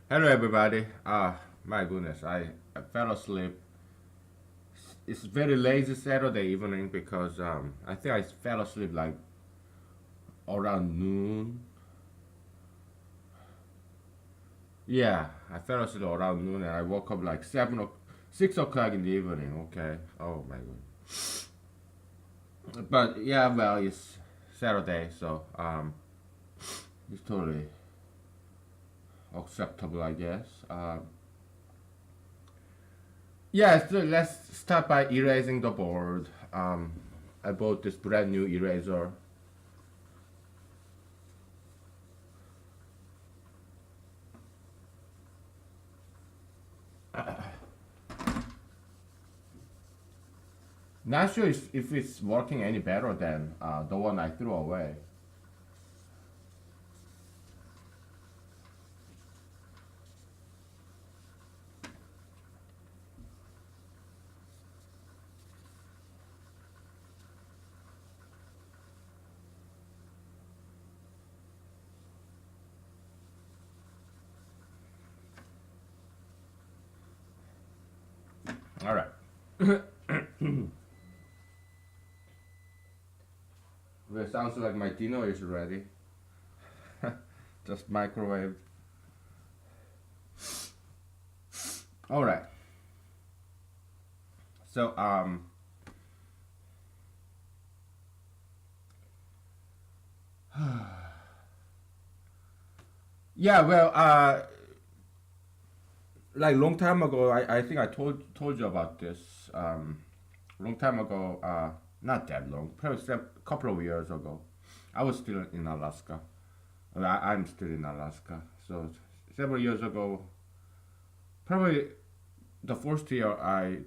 Hello, everybody. My goodness, I fell asleep. It's very lazy Saturday evening because I think I fell asleep like around noon. Yeah, I fell asleep around noon and I woke up like 6 o'clock in the evening. Okay. Oh my god. But yeah, well, it's Saturday, so it's totally acceptable, I guess. Yeah, so let's start by erasing the board. I bought this brand new eraser. Not sure if it's working any better than the one I threw away. All right. Well, it sounds like my dinner is ready. Just microwave. All right. So yeah. Well, like long time ago, I think I told you about this. Long time ago. Not that long. Probably a couple of years ago. I was still in Alaska. Well, I'm still in Alaska. So several years ago, probably the first year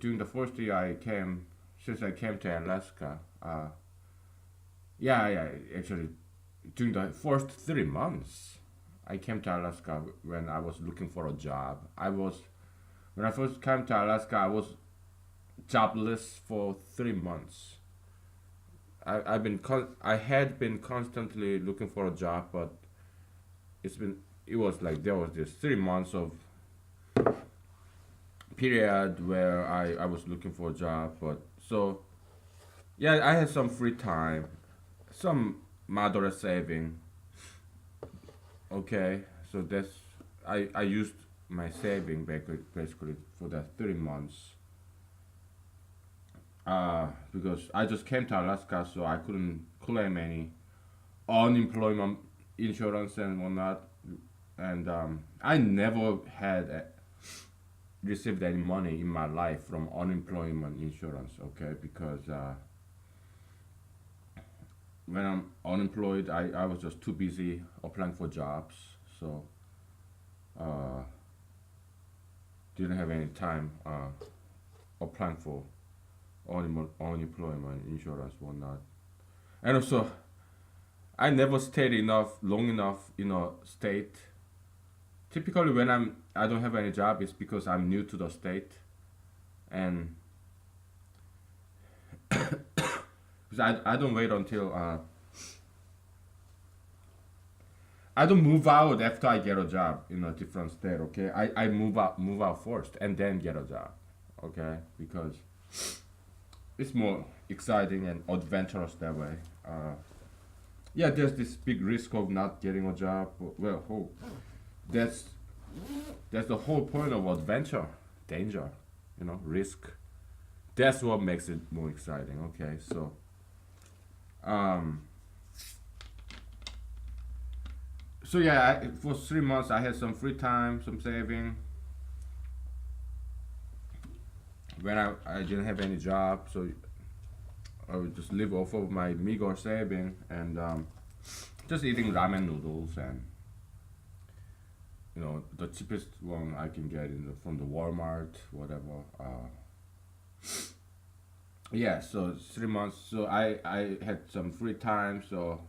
during the first year I came, since I came to Alaska, yeah, actually, during the first 3 months, I came to Alaska when I was looking for a job. When I first came to Alaska, I was jobless for 3 months. I had been constantly looking for a job, but it was like there was this 3 months of period where I was looking for a job, but so yeah, I had some free time, some moderate saving. Okay, so I used my saving basically for that 3 months. Because I just came to Alaska, so I couldn't claim any unemployment insurance and whatnot, and I never had received any money in my life from unemployment insurance. Okay, because when I'm unemployed, I was just too busy applying for jobs, so uh, didn't have any time applying for unemployment insurance whatnot. And also, I never stayed long enough in a state. Typically, when I don't have any job, it's because I'm new to the state, and because I don't wait until I don't move out after I get a job in a different state. Okay, I move out first and then get a job. Okay, because it's more exciting and adventurous that way. Yeah, there's this big risk of not getting a job. Well, that's that's the whole point of adventure, danger, risk. That's what makes it more exciting. Okay, so um, so yeah, for 3 months I had some free time, some saving. When I didn't have any job, so I would just live off of my meager saving and just eating ramen noodles and the cheapest one I can get from the Walmart, whatever. Yeah, so 3 months. So I had some free time. So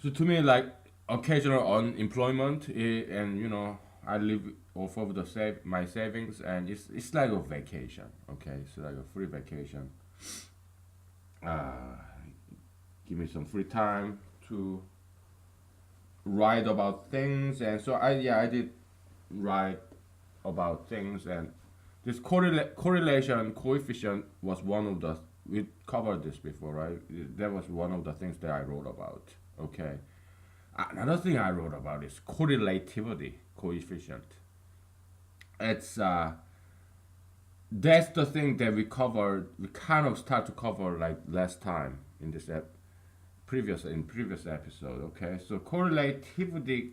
to me, like occasional unemployment, and I live off of my savings, and it's like a vacation. Okay, so like a free vacation. Uh, Give me some free time to write about things, and so I did write about things, and this correlation coefficient was one of the, we covered this before, right? That was one of the things that I wrote about. Okay. Another thing I wrote about is correlativity coefficient. It's that's the thing that we covered. We kind of start to cover like last time in this previous episode. Okay, so correlativity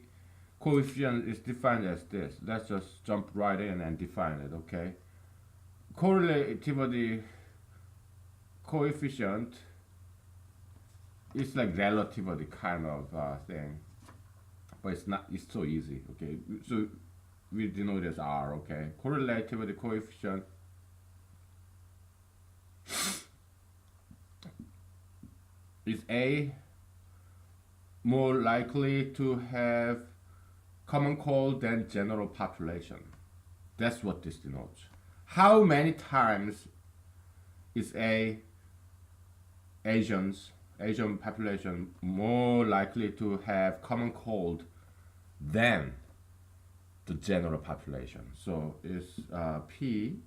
coefficient is defined as this. Let's just jump right in and define it. Okay, correlativity coefficient is like relativity kind of thing, but it's not. It's so easy. Okay, so we denote as R. Okay, correlativity coefficient is A more likely to have common cold than general population. That's what this denotes. How many times is Asian population more likely to have common cold than the general population? So it's P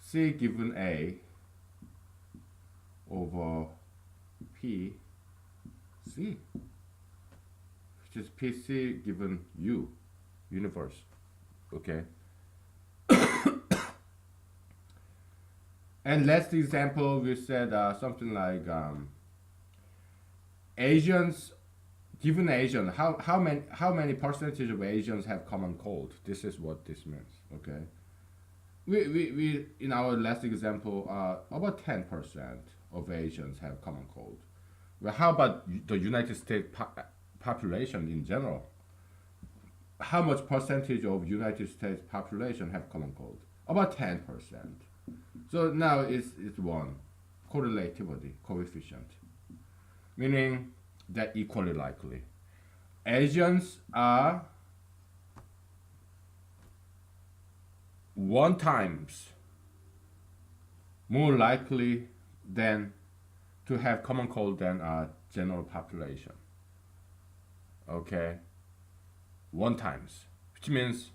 C given A over P C, which is PC given U, universe. Okay. And last example, we said something like Asians, given Asian, how many percentage of Asians have common cold? This is what this means. Okay. We in our last example, about 10% of Asians have common cold. Well, how about the United States population in general? How much percentage of United States population have common cold? About 10%. So now it's one correlativity coefficient, meaning that equally likely. Asians are 1 times more likely than to have common cold than a general population. Okay, 1 times, which means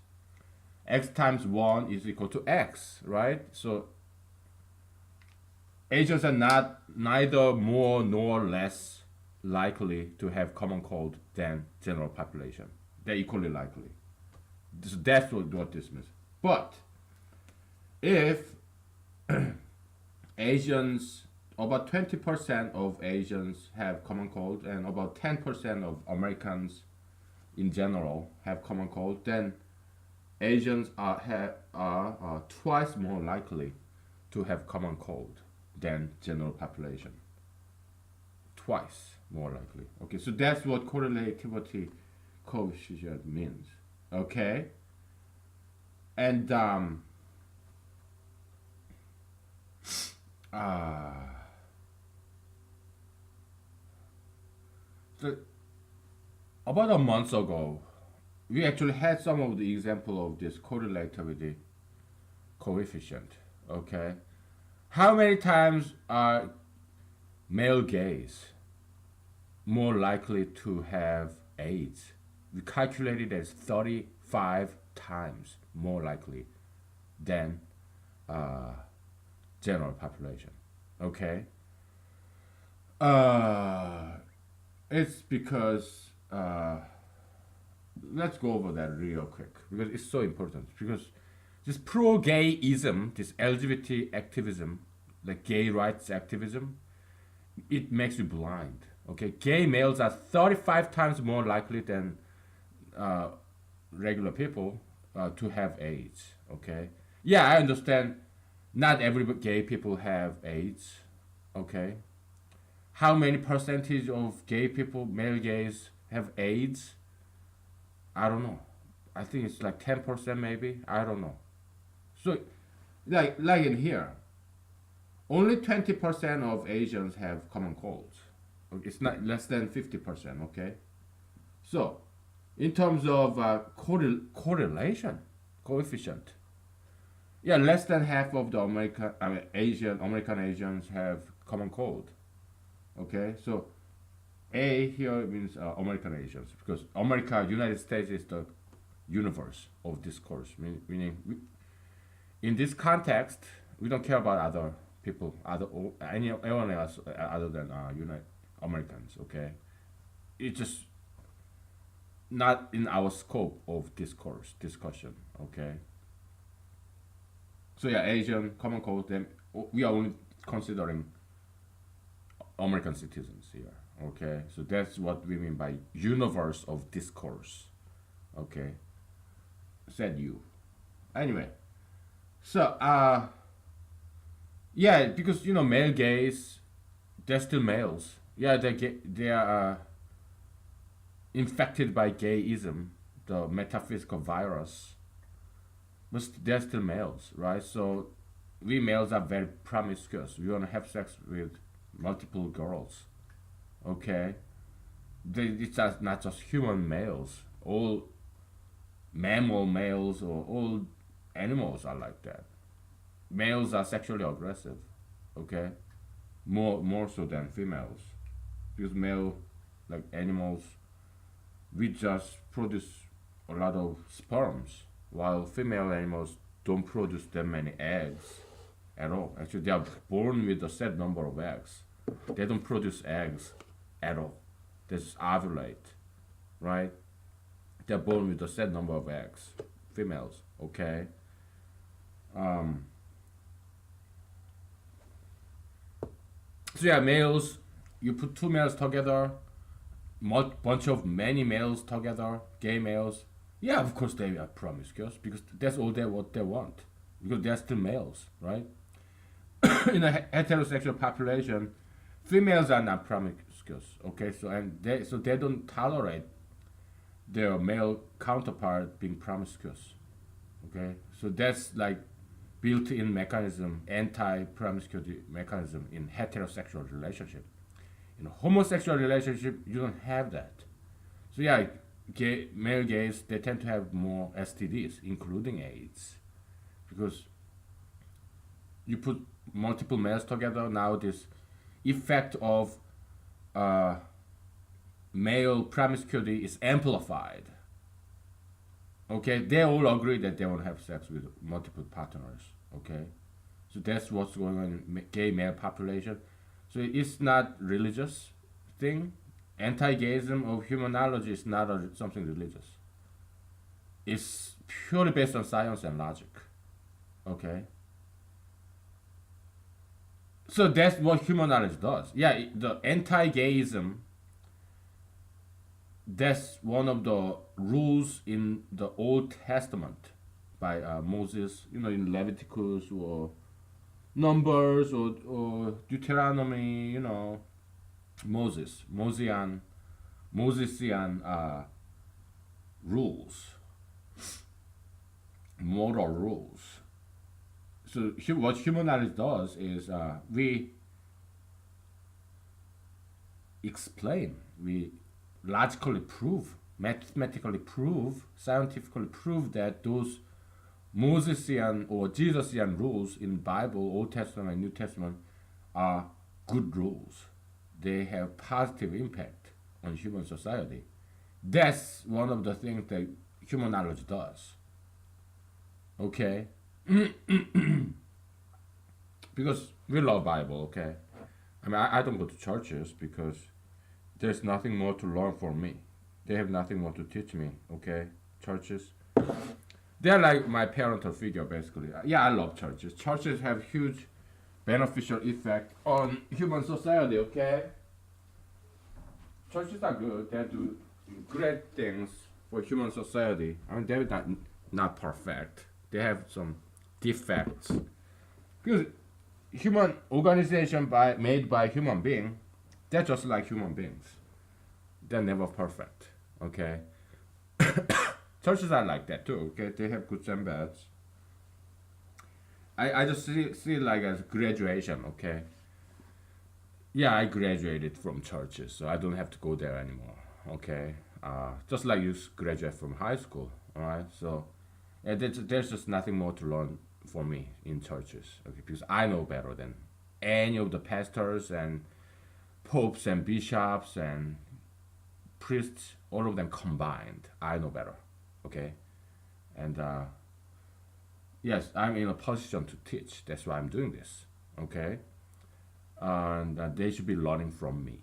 x times 1 is equal to x, right? So Asians are neither more nor less likely to have common cold than general population. They're equally likely. So that's what this means. But if Asians, about 20% of Asians have common cold and about 10% of Americans in general have common cold, then Asians are twice more likely to have common cold than general population. Twice more likely. Okay, so that's what correlativity coefficient means. Okay, and so about a month ago, we actually had some of the example of this correlativity coefficient. Okay, how many times are male gays more likely to have AIDS? We calculated as 35 times more likely than general population. Okay, it's because let's go over that real quick because it's so important. Because this pro-gayism, this LGBT activism, like gay rights activism, it makes you blind. Okay, gay males are 35 times more likely than regular people to have AIDS. Okay, yeah, I understand. Not every gay people have AIDS. Okay, how many percentage of gay people, male gays, have AIDS? I don't know. I think it's like 10% maybe. I don't know. So, like in here, only 20% of Asians have common colds. It's not less than 50%. Okay. So, in terms of correlation coefficient, yeah, less than half of the American Asians have common cold. Okay, so A here means American Asians because America, United States is the universe of discourse, meaning in this context, we don't care about other people, anyone else other than United Americans. Okay, it's just not in our scope of discourse discussion. Okay, so yeah, Asian common cold. Them we are only considering American citizens here. Okay, so that's what we mean by universe of discourse. Okay, said you. Anyway, so yeah, because male gays, they're still males. Yeah, they are infected by gayism, the metaphysical virus, but they're still males, right? So we males are very promiscuous. We want to have sex with multiple girls. Okay, it's just not just human males. All mammal males or all animals are like that. Males are sexually aggressive. Okay, more so than females, because male, like animals, we just produce a lot of sperms, while female animals don't produce that many eggs at all. Actually, they are born with a set number of eggs. They don't produce eggs at all. They just ovulate, right? They're born with a set number of eggs. Females, okay? Um, so yeah, males, you put two males together, bunch of many males together, gay males. Yeah, of course they are promiscuous because that's all what they want. Because they're still males, right? In a heterosexual population, females are not promiscuous. Okay, so they don't tolerate their male counterpart being promiscuous. Okay, so that's like built-in mechanism, anti-promiscuity mechanism in heterosexual relationship. In a homosexual relationship, you don't have that. So yeah, male gays, they tend to have more STDs, including AIDS, because you put multiple males together. Now this effect of uh, male promiscuity is amplified. Okay, they all agree that they want to have sex with multiple partners. Okay, so that's what's going on in gay male population. So it's not religious thing. Anti-gayism of humanology is not something religious. It's purely based on science and logic. Okay, so that's what humanology does. Yeah, the anti-gayism, that's one of the rules in the Old Testament by Moses, in Leviticus or Numbers or Deuteronomy, Mosesian rules, moral rules. So what humanology does is we explain, we logically prove, mathematically prove, scientifically prove that those Mosesian or Jesusian rules in Bible, Old Testament and New Testament are good rules. They have positive impact on human society. That's one of the things that human knowledge does. Okay? Because we love Bible, okay? I mean, I don't go to churches because there's nothing more to learn from me. They have nothing more to teach me, okay? Churches. They're like my parental figure, basically. Yeah, I love churches. Churches have huge beneficial effect on human society, okay? Churches are good. They do great things for human society. I mean, they're not perfect. They have some defects. Because human organization made by human being, they're just like human beings. They're never perfect, okay? Churches are like that too, okay? They have goods and bads. I just see it like as graduation, okay? Yeah, I graduated from churches, so I don't have to go there anymore, okay? Just like you graduate from high school, alright? So yeah, there's just nothing more to learn for me in churches, okay? Because I know better than any of the pastors and popes and bishops and priests, all of them combined. I know better. Okay, and yes, I'm in a position to teach. That's why I'm doing this. Okay, and they should be learning from me.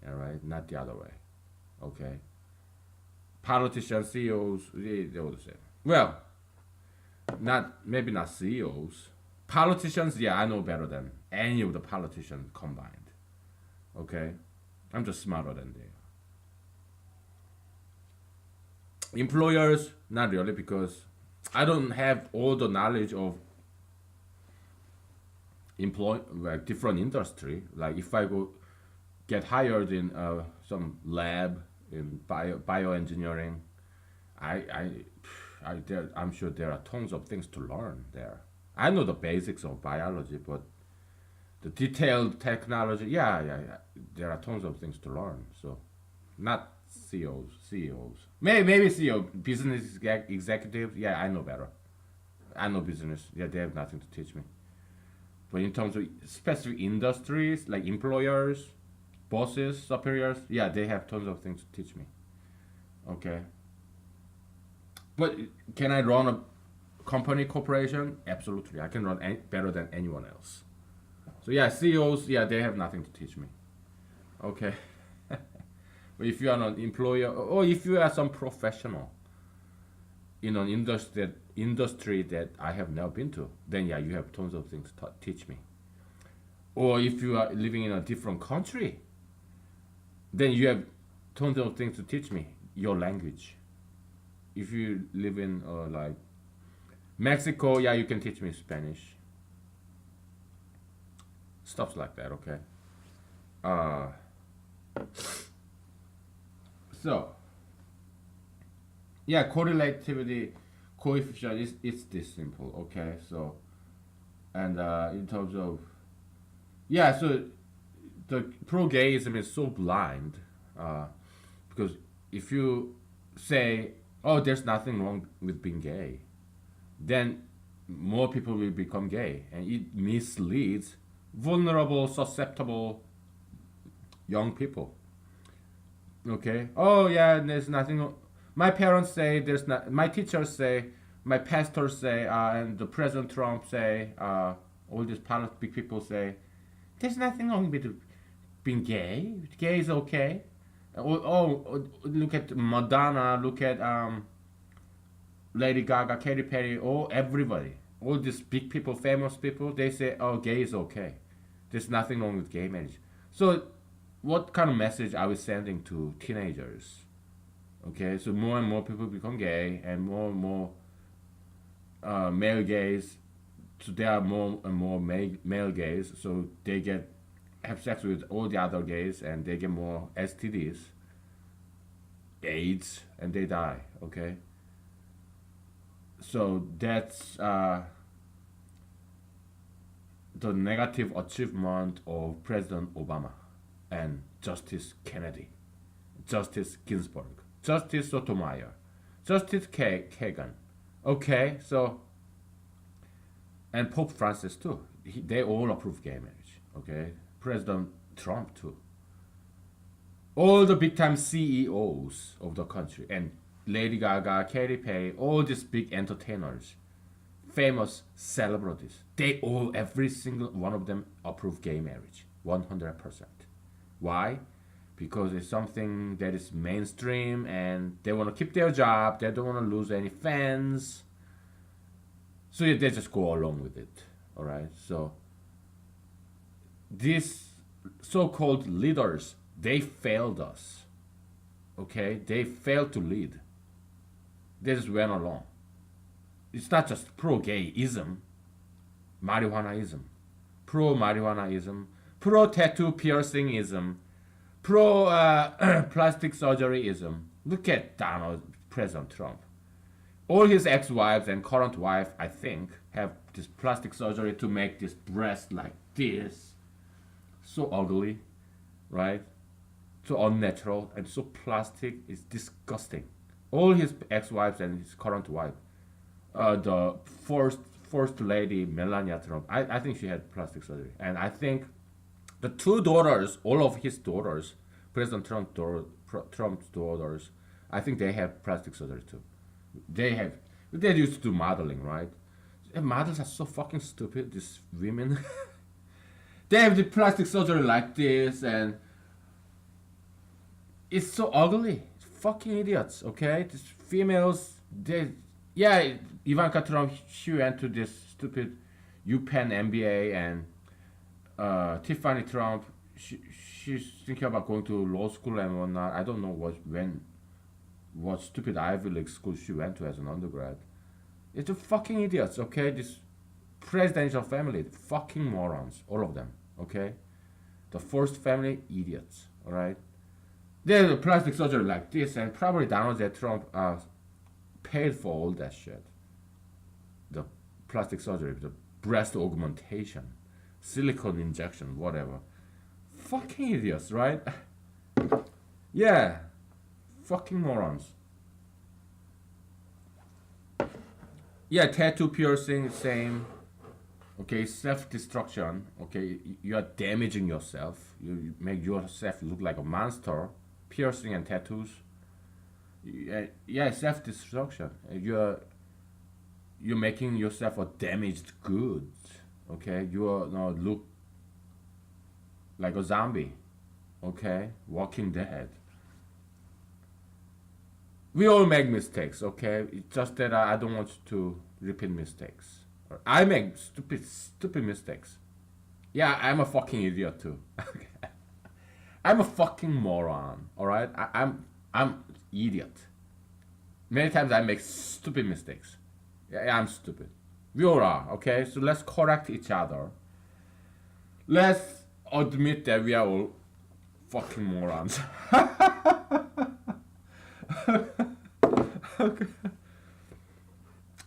All right, not the other way. Okay, politicians, CEOs, they all the same. Well, not maybe not CEOs. Politicians, yeah, I know better than any of the politicians combined. Okay, I'm just smarter than they are. Employers, not really, because I don't have all the knowledge of employ like different industry. Like if I go get hired in some lab in bioengineering, I I I'm sure there are tons of things to learn there. I know the basics of biology, but the detailed technology, yeah. There are tons of things to learn. So, not CEOs. Maybe CEO, business executives. Yeah, I know better. I know business. Yeah, they have nothing to teach me. But in terms of specific industries, like employers, bosses, superiors, yeah, they have tons of things to teach me. Okay. But can I run a company corporation? Absolutely. I can run better than anyone else. So yeah, CEOs, yeah, they have nothing to teach me. Okay. But if you are an employer or if you are some professional in an industry that I have never been to, then yeah, you have tons of things to teach me. Or if you are living in a different country, then you have tons of things to teach me. Your language. If you live in like Mexico, yeah, you can teach me Spanish. Stuff like that, okay? Uh, so, yeah, correlativity coefficient is it's this simple, okay? So, and in terms of, yeah, so the pro-gayism is so blind uh, because if you say, oh, there's nothing wrong with being gay, then more people will become gay, and it misleads vulnerable, susceptible young people. Okay. Oh yeah, there's nothing. My parents say there's not. My teachers say, my pastors say, and the President Trump say, all these big people say, there's nothing wrong with being gay. Gay is okay. Look at Madonna. Look at Lady Gaga, Katy Perry. Oh, everybody. All these big people, famous people. They say, oh, gay is okay. There's nothing wrong with gay marriage. So what kind of message are we sending to teenagers? Okay, so more and more people become gay, and more male gays. So there are more and more male gays. So they get have sex with all the other gays, and they get more STDs, AIDS, and they die. Okay, so that's the negative achievement of President Obama and Justice Kennedy, Justice Ginsburg, Justice Sotomayor, Justice Kagan. Okay, so and Pope Francis too. They all approve gay marriage. Okay, President Trump too. All the big time CEOs of the country and Lady Gaga, Katy Perry, all these big entertainers, famous celebrities, they all, every single one of them approve gay marriage, 100%. Why? Because it's something that is mainstream and they want to keep their job, they don't want to lose any fans. So yeah, they just go along with it. Alright? So these so-called leaders, they failed us. Okay? They failed to lead. They just went along. It's not just pro-gayism, marijuanaism, pro-marijuanaism, pro-tattoo piercingism, pro-plastic surgeryism. Look at Donald, President Trump. All his ex-wives and current wife, I think, have this plastic surgery to make this breast like this. So ugly, right? So unnatural and so plastic. It's disgusting. All his ex-wives and his current wife. The first lady Melania Trump. I think she had plastic surgery, and I think The two daughters, all of his daughters, President Trump's daughters, I think they have plastic surgery too. They have. They used to do modeling, right? And models are so fucking stupid. These women, they have the plastic surgery like this, and it's so ugly. Fucking idiots. Okay, these females. They, yeah, Ivanka Trump. She went to this stupid UPenn MBA, and Tiffany Trump. She's thinking about going to law school and whatnot. I don't know what stupid Ivy League school she went to as an undergrad. It's the fucking idiots, okay? This presidential family, fucking morons, all of them, okay? The first family, idiots, alright? They have a plastic surgery like this, and probably Donald J. Trump paid for all that shit. The plastic surgery, the breast augmentation, silicone injection, whatever. Fucking idiots, right? Yeah, fucking morons. Yeah, tattoo piercing, same. Okay, self-destruction. Okay, you are damaging yourself. You make yourself look like a monster. Piercing and tattoos. Yeah, self-destruction. You're making yourself a damaged goods. Okay, you are now look like a zombie. Okay, Walking Dead. We all make mistakes, okay? It's just that I don't want to repeat mistakes. I make stupid mistakes. Yeah, I'm a fucking idiot too. I'm a fucking moron. All right, I'm idiot. Many times I make stupid mistakes. Yeah, I'm stupid. We all are. Okay, so let's correct each other. Let's admit that we are all fucking morons. Okay.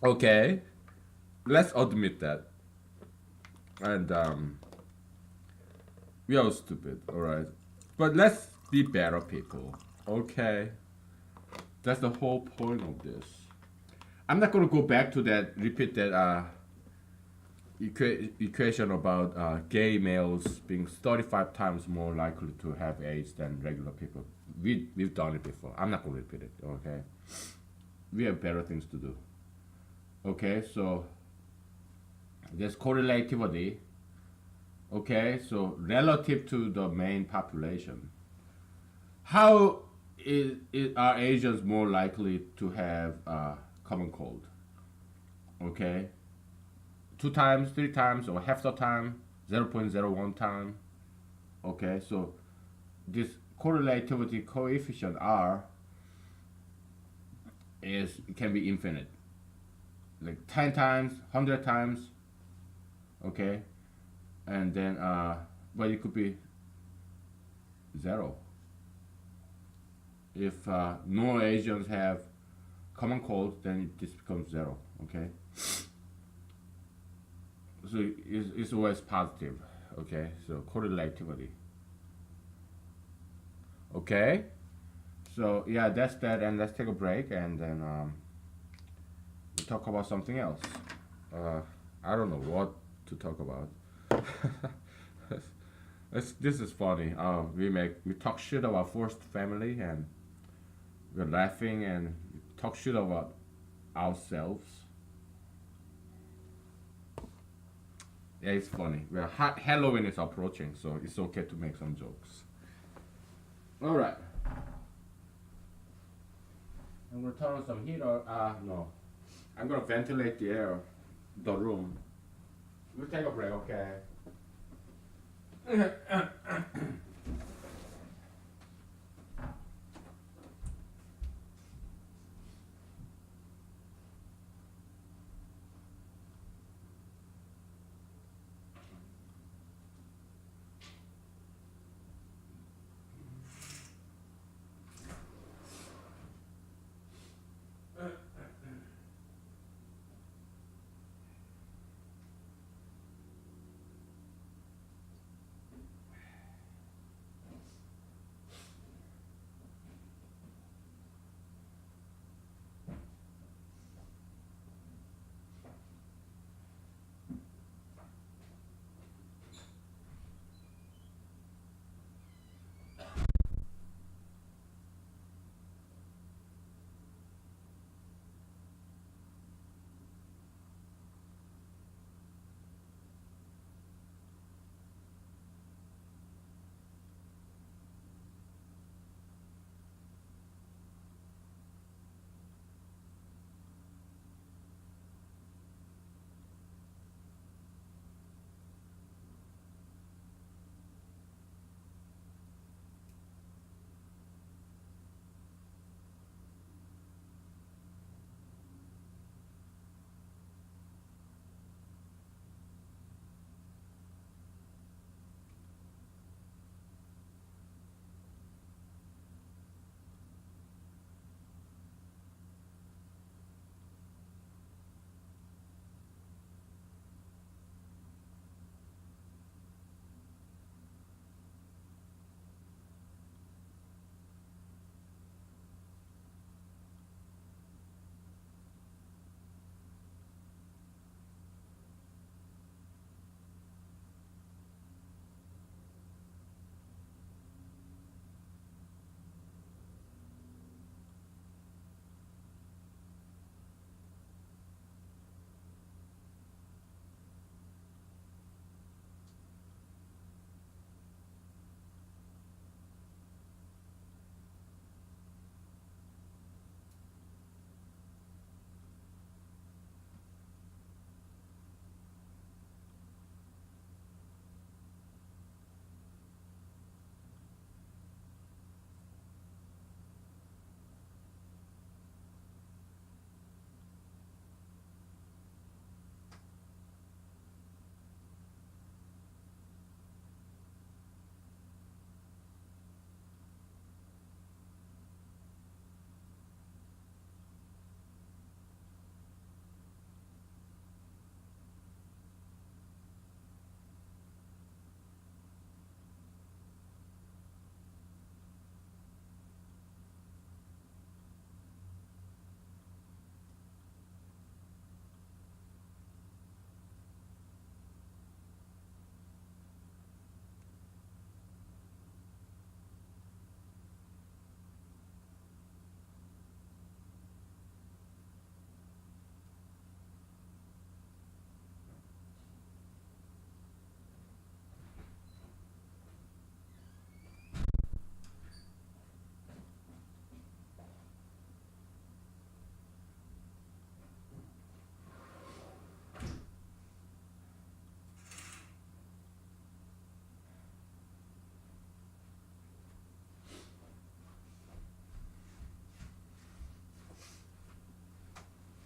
Okay, let's admit that. And we are stupid, alright? But let's be better people, okay? That's the whole point of this. I'm not gonna go back to that, repeat that equation about gay males being 35 times more likely to have AIDS than regular people. We've done it before. I'm not gonna repeat it, okay? We have better things to do. Okay, so there's correlativity. Okay, so relative to the main population, how are Asians more likely to have common cold? Okay, 2 times, 3 times, or half the time, 0.01 time. Okay, so this correlativity coefficient R can be infinite, like 10 times, 100 times. Okay, and then but it could be 0 if no Asians have common cold, then this becomes 0. Okay, so it's always positive. Okay, so correlativity. Okay, so yeah, that's that, and let's take a break, and then we'll talk about something else. I don't know what to talk about. This is funny. We talk shit about forced family, and we're laughing, and we talk shit about ourselves. Yeah, it's funny. Halloween is approaching, so it's okay to make some jokes. All right. I'm gonna turn on some heater. No, I'm gonna ventilate the air, the room. We'll take a break, okay?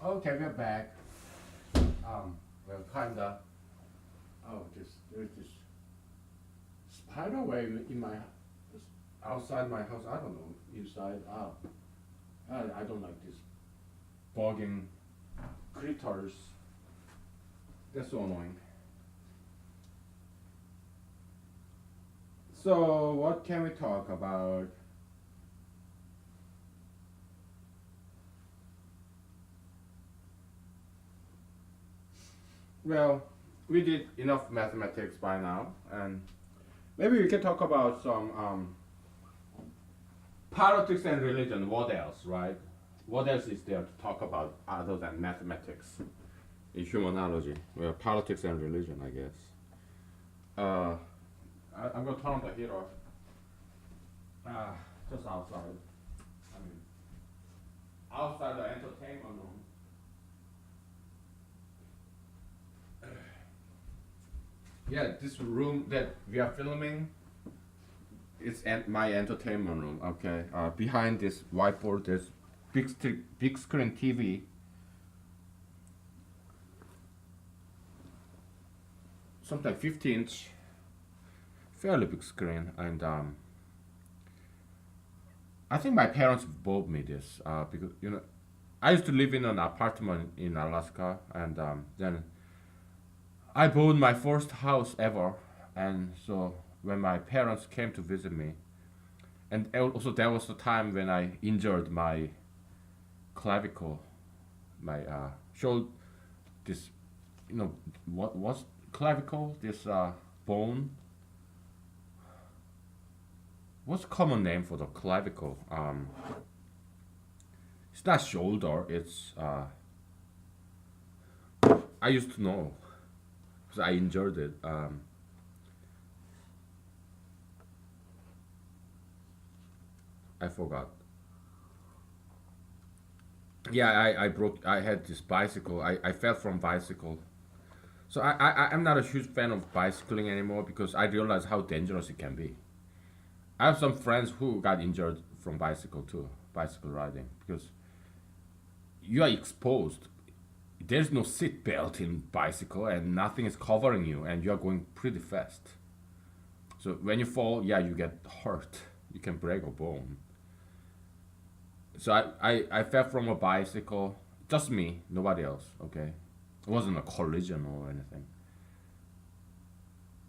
Okay, we're back. Well, kinda. Oh, there's this spider web in my outside my house. I don't know inside. I don't like this bugging critters. That's so annoying. So what can we talk about? Well, we did enough mathematics by now, and maybe we can talk about some politics and religion. What else, right? What else is there to talk about other than mathematics in humanology? Well, politics and religion, I guess. Uh, I'm gonna turn the heat off. Uh, just outside. I mean, outside the entertainment room. Yeah, this room that we are filming is my entertainment room. Okay. Behind this whiteboard, there's big screen TV. Something like 50-inch, fairly big screen, and I think my parents bought me this because I used to live in an apartment in Alaska, and then I bought my first house ever, and so when my parents came to visit me, and also that was the time when I injured my clavicle, my showed this, what was clavicle? This bone. What's common name for the clavicle? It's not shoulder. It's I used to know because I injured it. I forgot. Yeah, I broke. I had this bicycle. I fell from bicycle. So I'm not a huge fan of bicycling anymore because I realize how dangerous it can be. I have some friends who got injured from bicycle too, bicycle riding, because you are exposed. There's no seat belt in bicycle and nothing is covering you and you are going pretty fast. So when you fall, yeah, you get hurt. You can break a bone. So I fell from a bicycle, just me, nobody else, okay? It wasn't a collision or anything.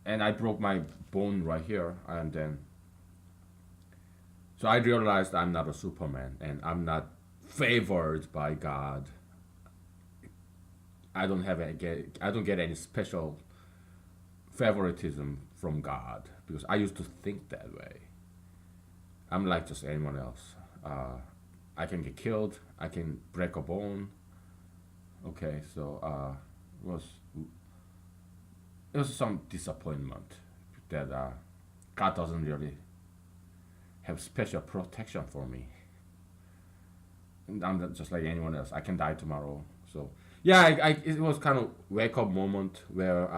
And I broke my bone right here, and then so I realized I'm not a Superman and I'm not favored by God. I don't get any special favoritism from God because I used to think that way. I'm like just anyone else. I can get killed. I can break a bone. Okay, so it was it was some disappointment that God doesn't really have special protection for me. And I'm just like anyone else. I can die tomorrow. So yeah, it was kind of wake up moment where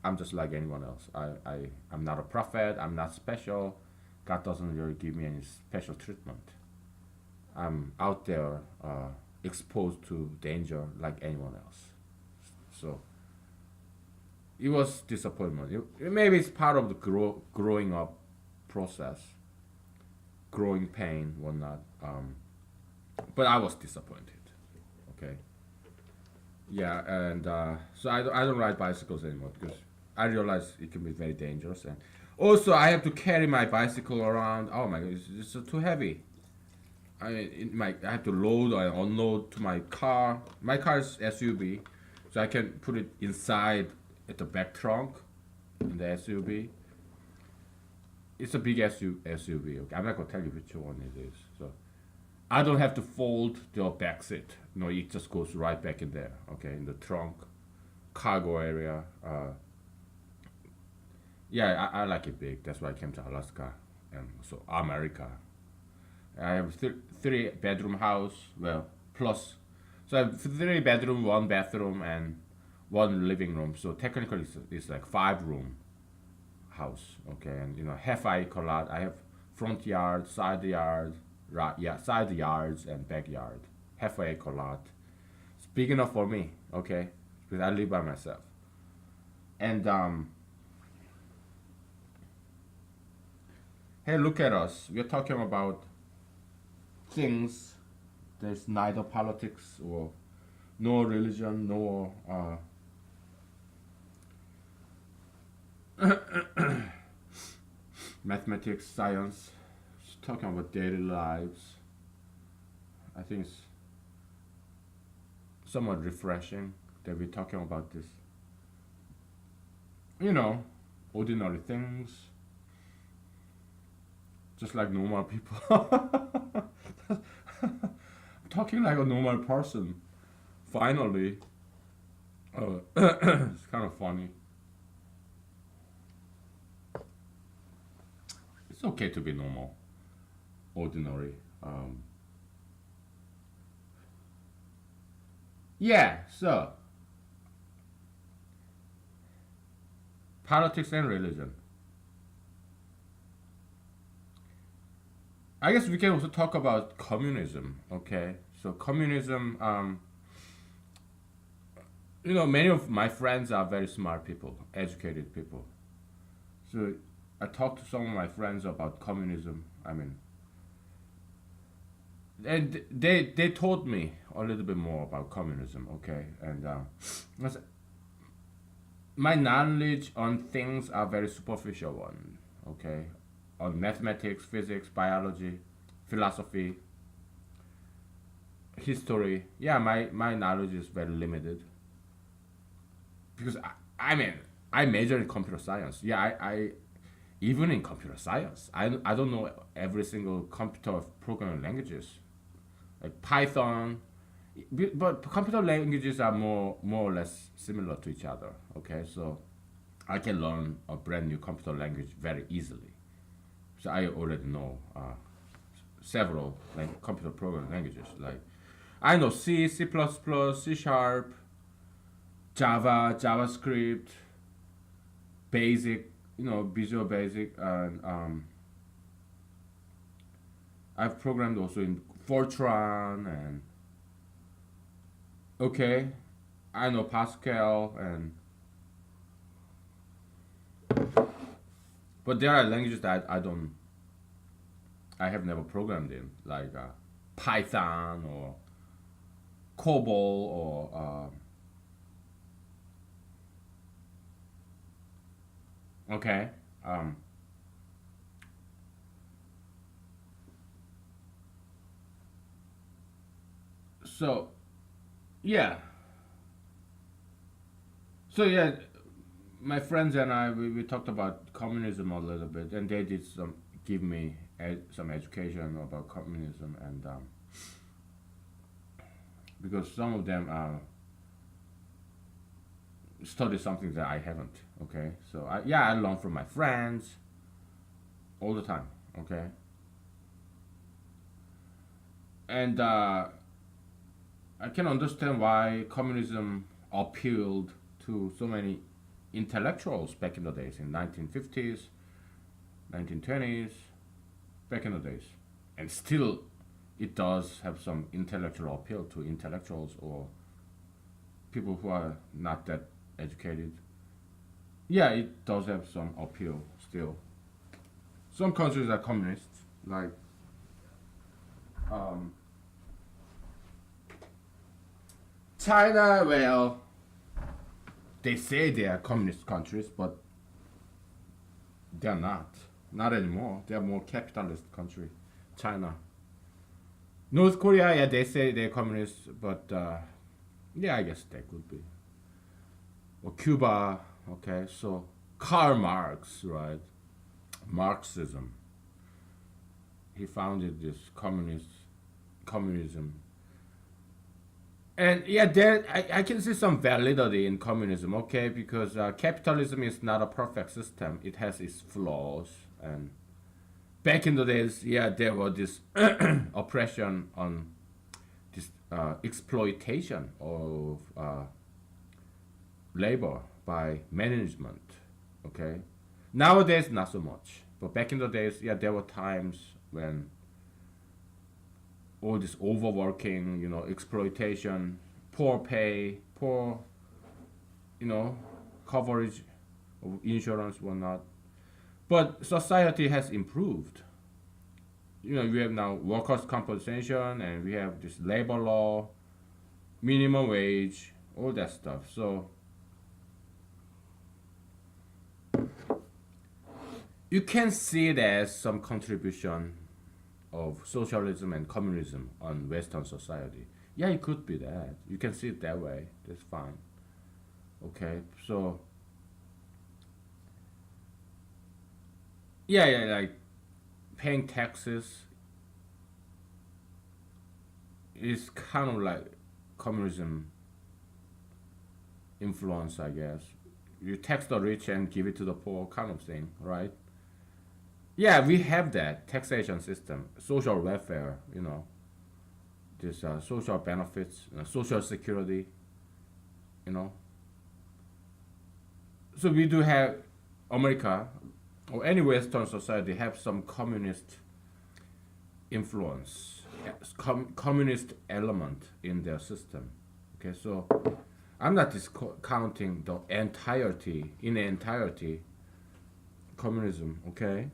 I'm just like anyone else. I'm not a prophet. I'm not special. God doesn't really give me any special treatment. I'm out there exposed to danger like anyone else. So it was disappointment. Maybe it's part of the growing up process, growing pain, whatnot. But I was disappointed. Okay. Yeah, and so I don't ride bicycles anymore because I realize it can be very dangerous, and also I have to carry my bicycle around. Oh my god, it's too heavy. I have to load or unload to my car. My car is SUV, so I can put it inside at the back trunk in the SUV. It's a big SUV. Okay, I'm not gonna tell you which one it is. So I don't have to fold the back seat. No, it just goes right back in there. Okay, in the trunk, cargo area. Yeah, I like it big. That's why I came to Alaska and so America. I have three bedroom house. Well, plus, so I have three bedroom, one bathroom, and one living room. So technically, it's like 5 room house. Okay, and half acre lot. I have front yard, side yard, right? Yeah, side yards and backyard. Half acre lot. big enough for me. Okay, because I live by myself. And hey, look at us. We're talking about things. There's neither politics or no religion, no mathematics, science. Just talking about daily lives. I think it's somewhat refreshing that we're talking about this. You know, ordinary things, just like normal people. Talking like a normal person. Finally, it's kind of funny. It's okay to be normal, ordinary. Yeah, so politics and religion. I guess we can also talk about communism. Okay, so communism. Many of my friends are very smart people, educated people. So I talked to some of my friends about communism. I mean, and they taught me a little bit more about communism. Okay, and my knowledge on things are very superficial one. Okay, on mathematics, physics, biology, philosophy, history. Yeah, my knowledge is very limited because I mean I major in computer science. Yeah, I even in computer science, I don't know every single computer programming languages like Python, but computer languages are more or less similar to each other. Okay, so I can learn a brand new computer language very easily. So I already know several like computer programming languages. Like I know C, C++, C Sharp, Java, JavaScript, Basic, Visual Basic, and I've programmed also in Fortran and okay, I know Pascal and but there are languages that I have never programmed in like Python or COBOL or okay. So yeah, so yeah, my friends and we talked about communism a little bit, and they did some give me some education about communism, and because some of them study something that I haven't. Okay, so I learn from my friends all the time. Okay, and I can understand why communism appealed to so many intellectuals back in the days in 1950s, 1920s, back in the days, and still it does have some intellectual appeal to intellectuals or people who are not that educated. Yeah, it does have some appeal still. Some countries are communist, like um, China. Well, they say they are communist countries, but they're not. Not anymore. They're more capitalist country. China. North Korea, yeah, they say they're communist, but yeah, I guess they could be. Or Cuba, okay. So Karl Marx, right? Marxism. He founded this communism. And yeah, I can see some validity in communism, okay, because capitalism is not a perfect system. It has its flaws, and back in the days, yeah, there was this oppression on this exploitation of labor by management. Okay, nowadays not so much, but back in the days, yeah, there were times when all this overworking, exploitation, poor pay, poor, you know, coverage of insurance, whatnot. But society has improved. You know, we have now workers' compensation, and we have this labor law, minimum wage, all that stuff. So you can see it as some contribution of socialism and communism on Western society. Yeah, it could be that. You can see it that way. That's fine. Okay, so yeah, yeah, like paying taxes is kind of like communism influence, I guess. You tax the rich and give it to the poor, kind of thing, right? Yeah, we have that taxation system, social welfare, you know, this social benefits, social security, you know. So we do have America or any Western society have some communist influence, communist element in their system. Okay, so I'm not discounting the entirety, in entirety, communism. Okay,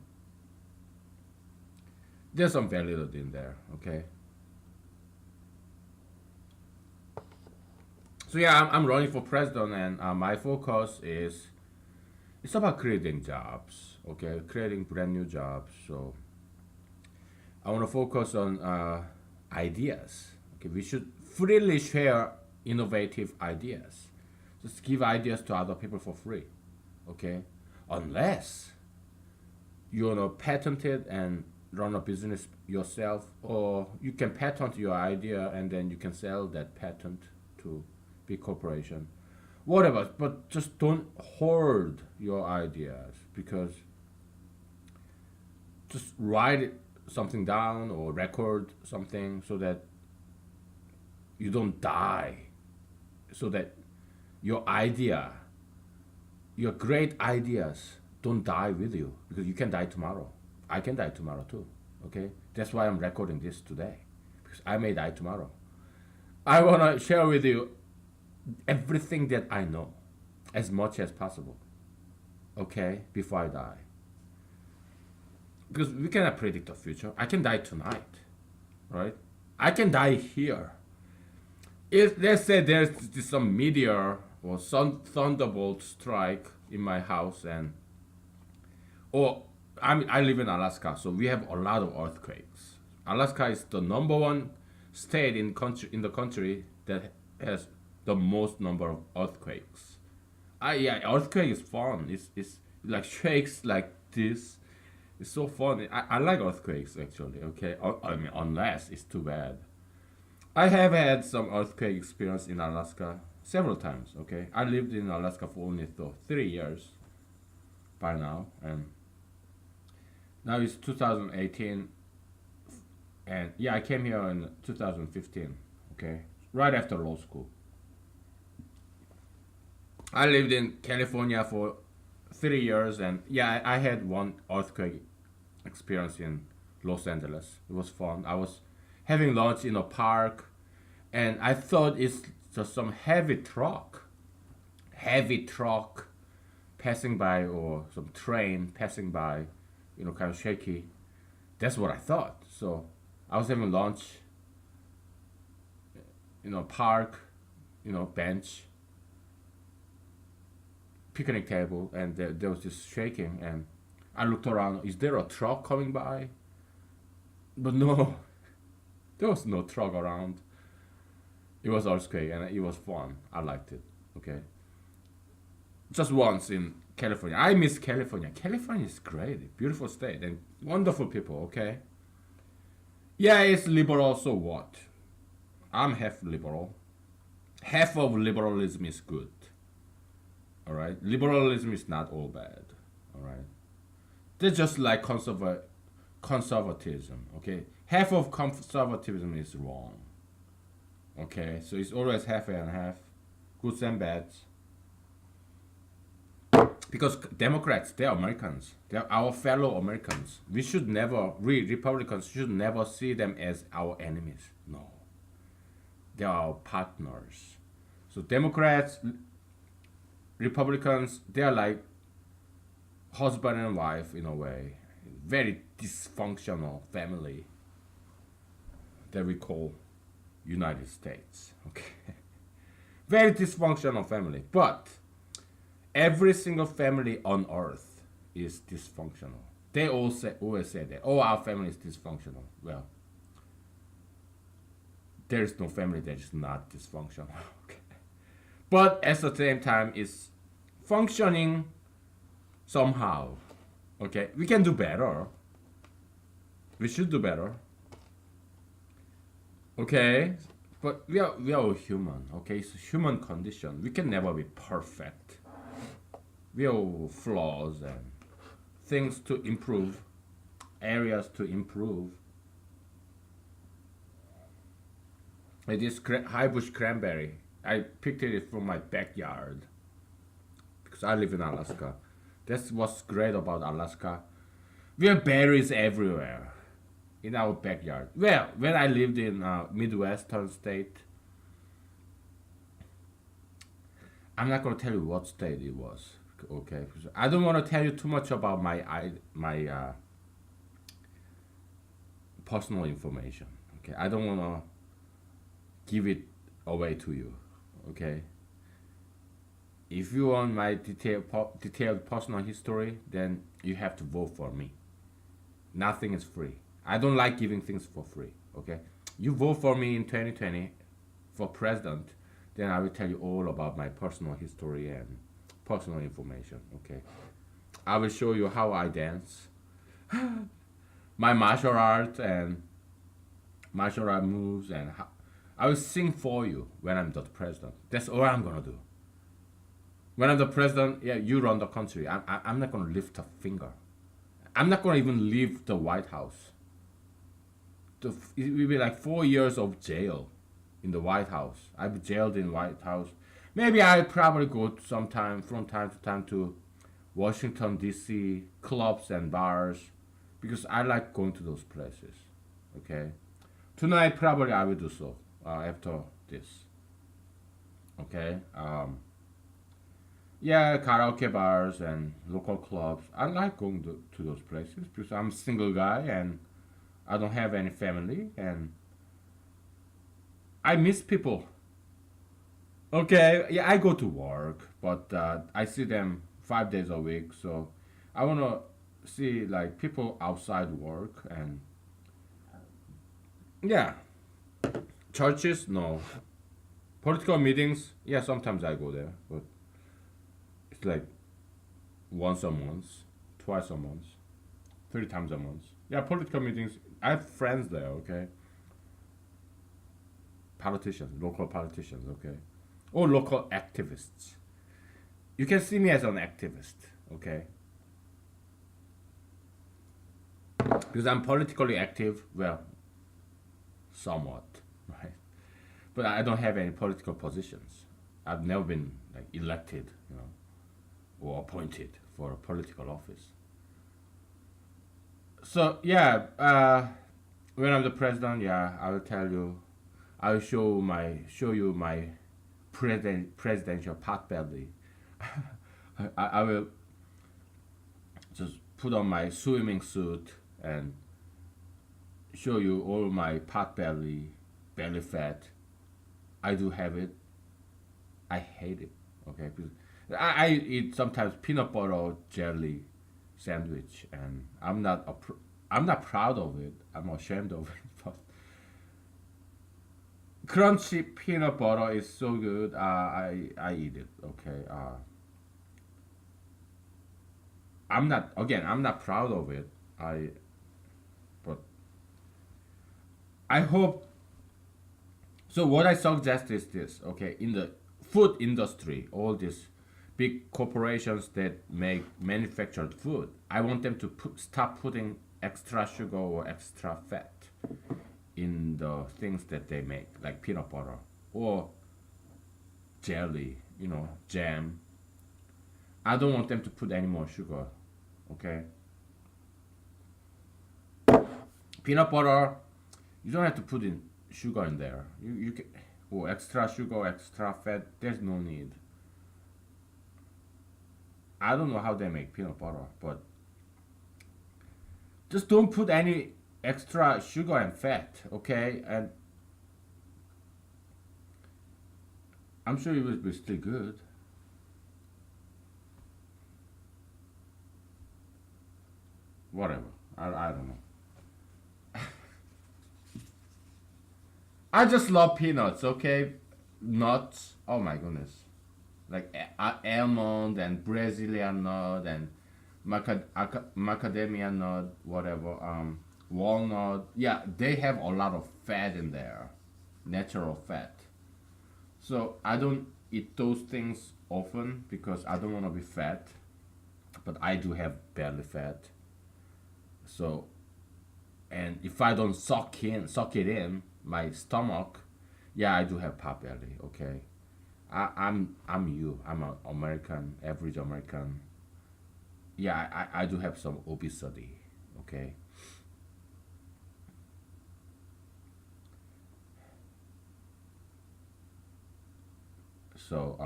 there's some validity in there. Okay, so yeah, I'm running for president, and my focus is it's about creating jobs. Okay, creating brand new jobs. So I want to focus on ideas. Okay, we should freely share innovative ideas. Just give ideas to other people for free. Okay, unless you want to patent it and run a business yourself, or you can patent your idea and then you can sell that patent to big corporation, whatever. But just don't hoard your ideas, because just write something down or record something so that you don't die, so that your idea, your great ideas don't die with you, because you can die tomorrow. I can die tomorrow too. Okay, that's why I'm recording this today, because I may die tomorrow. I want to share with you everything that I know as much as possible, okay, before I die, because we cannot predict the future. I can die tonight, right? I can die here. If let's say there's some meteor or some thunderbolt strike in my house, and or I live in Alaska, so we have a lot of earthquakes. Alaska is the number one state in the country that has the most number of earthquakes. Yeah, earthquake is fun. It's like shakes like this. It's so fun. I like earthquakes actually. Okay, I mean, unless it's too bad. I have had some earthquake experience in Alaska several times. Okay, I lived in Alaska for only 3 years by now, and now it's 2018, and yeah, I came here in 2015. Okay, right after law school. I lived in California for 3 years, and yeah, I had one earthquake experience in Los Angeles. It was fun. I was having lunch in a park, and I thought it's just some heavy truck passing by, or some train passing by, you know, kind of shaky. That's what I thought. So I was having lunch, you know, park, you know, bench, picnic table, and there was this shaking, and I looked around. Is there a truck coming by? But no, there was no truck around. It was earthquake, and it was fun. I liked it. Okay, just once in California. I miss California. California is great, beautiful state, and wonderful people. Okay. Yeah, it's liberal. So what? I'm half liberal. Half of liberalism is good. All right. Liberalism is not all bad. All right. They're just like conservatism. Okay. Half of conservatism is wrong. Okay. So it's always half and half, goods and bads. Because Democrats, they're Americans. They're our fellow Americans. We Republicans should never see them as our enemies. No. They are our partners. So Democrats, Republicans, they are like husband and wife in a way. Very dysfunctional family that we call United States. Okay. Very dysfunctional family. But every single family on earth is dysfunctional. They always say that, oh, our family is dysfunctional. Well, there is no family that is not dysfunctional. Okay. But at the same time, it's functioning somehow. Okay, we can do better. We should do better. Okay, but we are all human. Okay, it's a human condition. We can never be perfect. We are all flaws and things to improve, areas to improve. It is high bush cranberry. I picked it from my backyard because I live in Alaska. That's what's great about Alaska. We have berries everywhere in our backyard. Well, when I lived in Midwestern state, I'm not gonna tell you what state it was. Okay, I don't want to tell you too much about my personal information. Okay, I don't want to give it away to you. Okay. If you want my detailed personal history, then you have to vote for me. Nothing is free. I don't like giving things for free. Okay, you vote for me in 2020 for president, then I will tell you all about my personal history and personal information. Okay, I will show you how I dance, my martial art and martial art moves, and how I will sing for you when I'm the president. That's all I'm gonna do. When I'm the president, yeah, you run the country. I'm not gonna lift a finger. I'm not gonna even leave the White House. It will be like 4 years of jail in the White House. I've been jailed in White House. Maybe I probably go sometime from time to time to Washington D.C. clubs and bars because I like going to those places. Okay, tonight probably I will do so after this. Okay. Yeah, karaoke bars and local clubs. I like going to those places because I'm a single guy and I don't have any family and I miss people. Okay, yeah, I go to work, but I see them 5 days a week. So I wanna see like people outside work and yeah, churches no, political meetings. Yeah, sometimes I go there, but it's like once a month, twice a month, 3 times a month. Yeah, political meetings. I have friends there. Okay, politicians, local politicians. Okay, or local activists. You can see me as an activist. Okay, because I'm politically active. Well, somewhat, right? But I don't have any political positions. I've never been like elected, or appointed for a political office. So yeah, when I'm the president, yeah, I will tell you, I will show you my presidential pot belly. I will just put on my swimming suit and show you all my pot belly fat. I do have it. I hate it. Okay, because I eat sometimes peanut butter jelly sandwich, and I'm not proud of it. I'm ashamed of it. But crunchy peanut butter is so good. I eat it. Okay. I'm not proud of it. But I hope. So what I suggest is this. Okay, in the food industry, all these big corporations that make manufactured food, I want them to stop putting extra sugar or extra fat in the things that they make, like peanut butter or jelly, jam. I don't want them to put any more sugar. Okay. Peanut butter, you don't have to put in sugar in there. You can, or extra sugar, extra fat. There's no need. I don't know how they make peanut butter, but just don't put any extra sugar and fat, okay? And I'm sure it will be still good. Whatever. I don't know. I just love peanuts, okay? Nuts. Oh my goodness. Like almond and Brazilian nut and macadamia nut, whatever. Walnut. Yeah, they have a lot of fat in there, natural fat. So I don't eat those things often because I don't want to be fat, but I do have belly fat. So, and if I don't suck it in my stomach, yeah, I do have pot belly. Okay, I'm you. I'm an American, average American. Yeah, I do have some obesity. Okay, so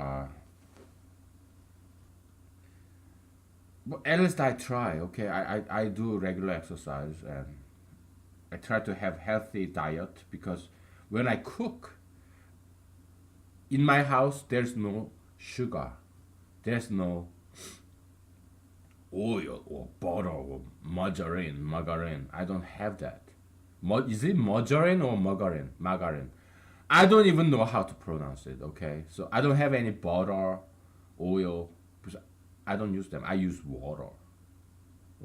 but at least I try. Okay, I do regular exercise and I try to have healthy diet because when I cook in my house, there's no sugar, there's no oil or butter or margarine. I don't have that. Is it margarine or margarine? Margarine. I don't even know how to pronounce it. Okay, so I don't have any butter, oil. Because I don't use them. I use water.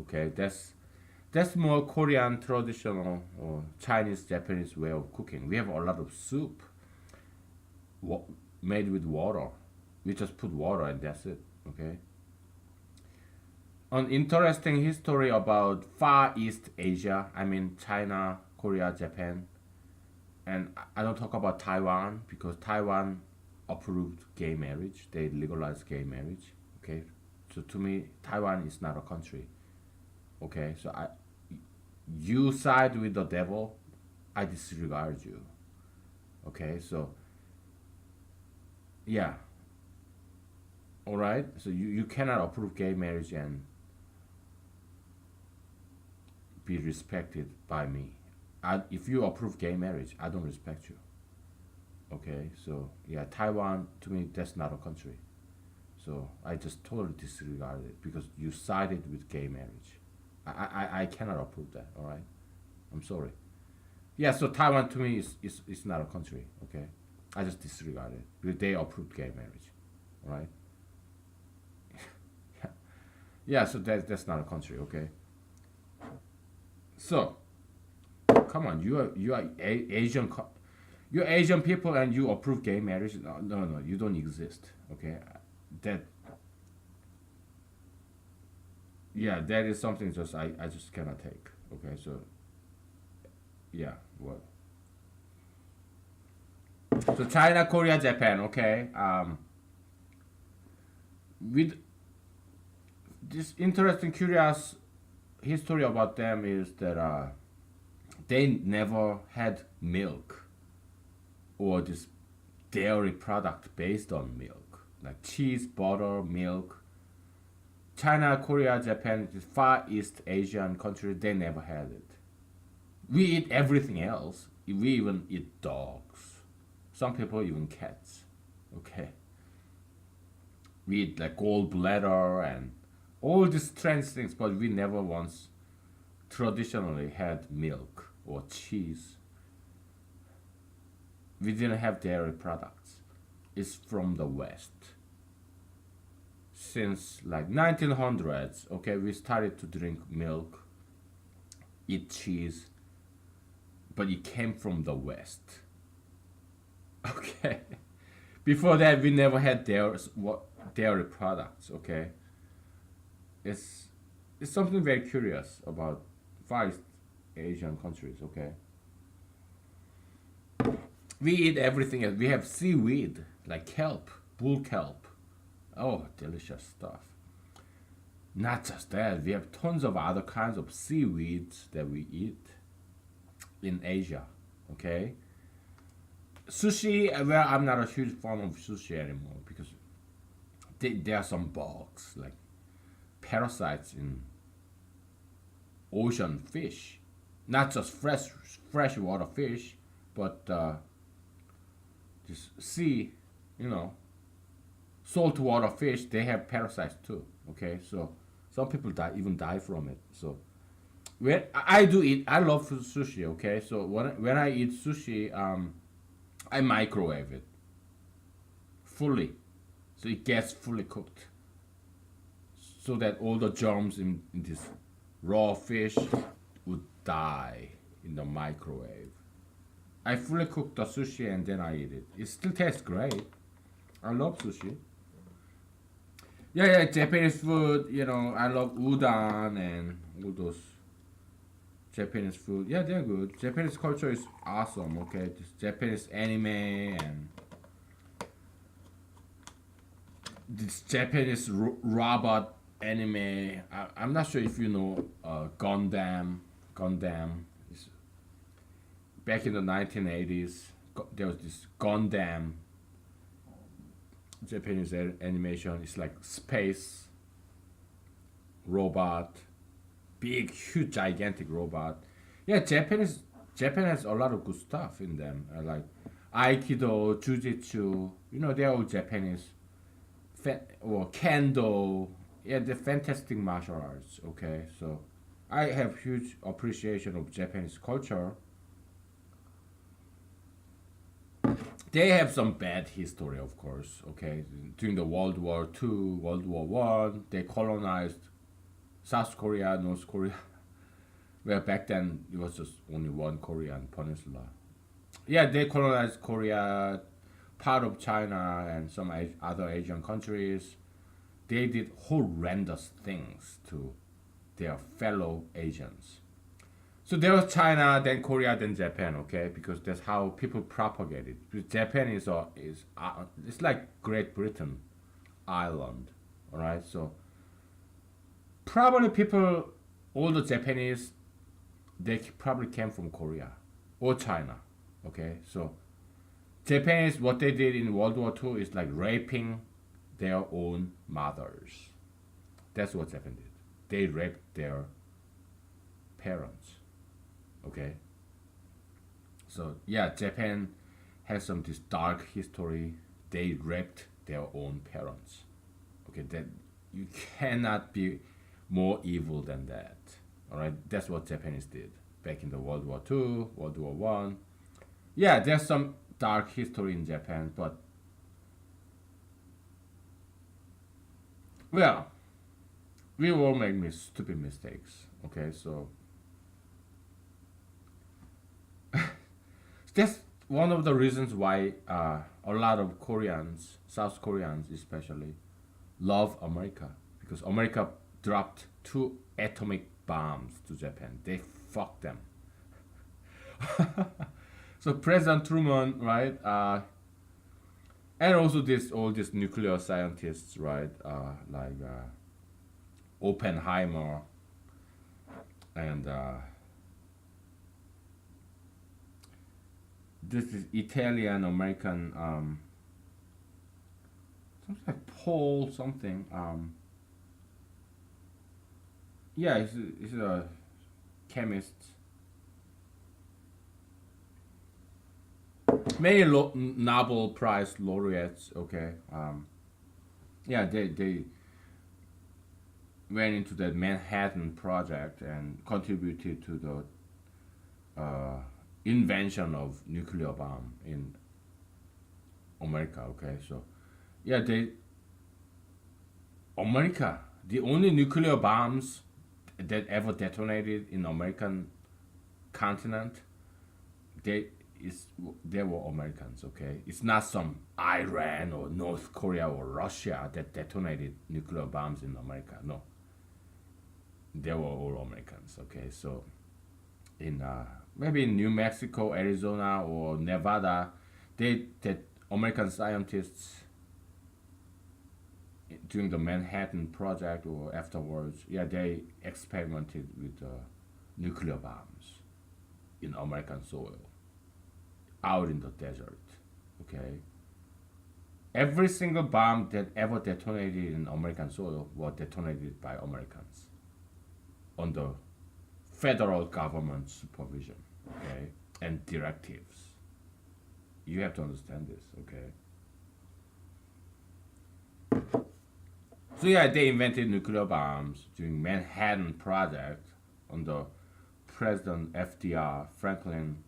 Okay, that's more Korean traditional or Chinese Japanese way of cooking. We have a lot of soup wa- made with water. We just put water and that's it. Okay. An interesting history about Far East Asia. I mean China, Korea, Japan, and I don't talk about Taiwan because Taiwan approved gay marriage. They legalized gay marriage. Okay. So to me, Taiwan is not a country. Okay. So you side with the devil, I disregard you. Okay. So yeah. All right. So you cannot approve gay marriage and be respected by me. If you approve gay marriage, I don't respect you. Okay, so yeah, Taiwan to me that's not a country. So I just totally disregard it because you sided with gay marriage. I cannot approve that. All right, I'm sorry. Yeah, so Taiwan to me is not a country. Okay, I just disregard it because they approved gay marriage. All right. Yeah, yeah. So that's not a country. Okay. So come on, you are Asian. You're Asian people and you approve gay marriage? No, no, no, you don't exist. Okay, that yeah, that is something just I just cannot take. Okay, so yeah, well, so China, Korea, Japan. Okay, with this interesting, curious history about them is that they never had milk or this dairy product based on milk, like cheese, butter, milk. China, Korea, Japan, the Far East Asian countries, they never had it. We eat everything else. We even eat dogs. Some people even cats. Okay. We eat like gallbladder and all these strange things, but we never once traditionally had milk or cheese. We didn't have dairy products. It's from the West. Since like 1900s, okay, we started to drink milk, eat cheese, but it came from the West. Okay. Before that, we never had dairy products. Okay, it's it's something very curious about Far East Asian countries. Okay, we eat everything else. We have seaweed like kelp, bull kelp. Oh, delicious stuff. Not just that, we have tons of other kinds of seaweeds that we eat in Asia. Okay, sushi. Well, I'm not a huge fan of sushi anymore because there are some bugs like parasites in ocean fish, not just freshwater fish, but this sea, you know, saltwater fish. They have parasites too. Okay, so some people die from it. So when I do eat, I love sushi. Okay, so when I eat sushi, I microwave it fully, so it gets fully cooked, so that all the germs in this raw fish would die in the microwave. I fully cook the sushi and then I eat it. It still tastes great. I love sushi. Yeah, yeah, Japanese food. I love udon and all those Japanese food. Yeah, they're good. Japanese culture is awesome. Okay, this Japanese anime and this Japanese robot anime. I'm not sure if you know Gundam. Gundam is back in the 1980s. There was this Gundam Japanese animation. It's like space robot, big, huge, gigantic robot. Yeah, Japan has a lot of good stuff in them. Like Aikido, Jujitsu. They're all Japanese. Or Kendo. Yeah, the fantastic martial arts. Okay, so I have huge appreciation of Japanese culture. They have some bad history, of course. Okay, during the World War Two, World War One, they colonized South Korea, North Korea. Well, back then it was just only one Korean peninsula. Yeah, they colonized Korea, part of China, and some other Asian countries. They did horrendous things to their fellow Asians. So there was China, then Korea, then Japan. Okay, because that's how people propagate it. Because Japan is it's like Great Britain, Ireland. All right, so probably people, all the Japanese, they probably came from Korea or China. Okay, so Japanese, what they did in World War Two is like raping their own mothers. That's what Japan did. They raped their parents. Okay, so yeah, Japan has some this dark history. They raped their own parents. Okay, that you cannot be more evil than that. All right, that's what Japanese did back in the World War Two, World War One. Yeah, there's some dark history in Japan, but well, we all make stupid mistakes. Okay, so that's one of the reasons why a lot of Koreans, South Koreans especially, love America because America dropped two atomic bombs to Japan. They fucked them. So President Truman, right, and also this all these nuclear scientists, right, like Oppenheimer and this is Italian American, something like Paul something. Yeah, he's a chemist. Many Nobel Prize laureates. Okay. Yeah, they went into the Manhattan Project and contributed to the invention of nuclear bomb in America. Okay, so yeah, America, the only nuclear bombs that ever detonated in American continent, they is they were Americans. Okay, it's not some Iran or North Korea or Russia that detonated nuclear bombs in America. No, they were all Americans. Okay, so in maybe in New Mexico, Arizona, or Nevada, that American scientists during the Manhattan Project or afterwards, yeah, they experimented with nuclear bombs in American soil, out in the desert. Okay, every single bomb that ever detonated in American soil was detonated by Americans under federal government supervision, okay, and directives. You have to understand this, okay? So yeah, they invented nuclear bombs during Manhattan Project under President FDR, Franklin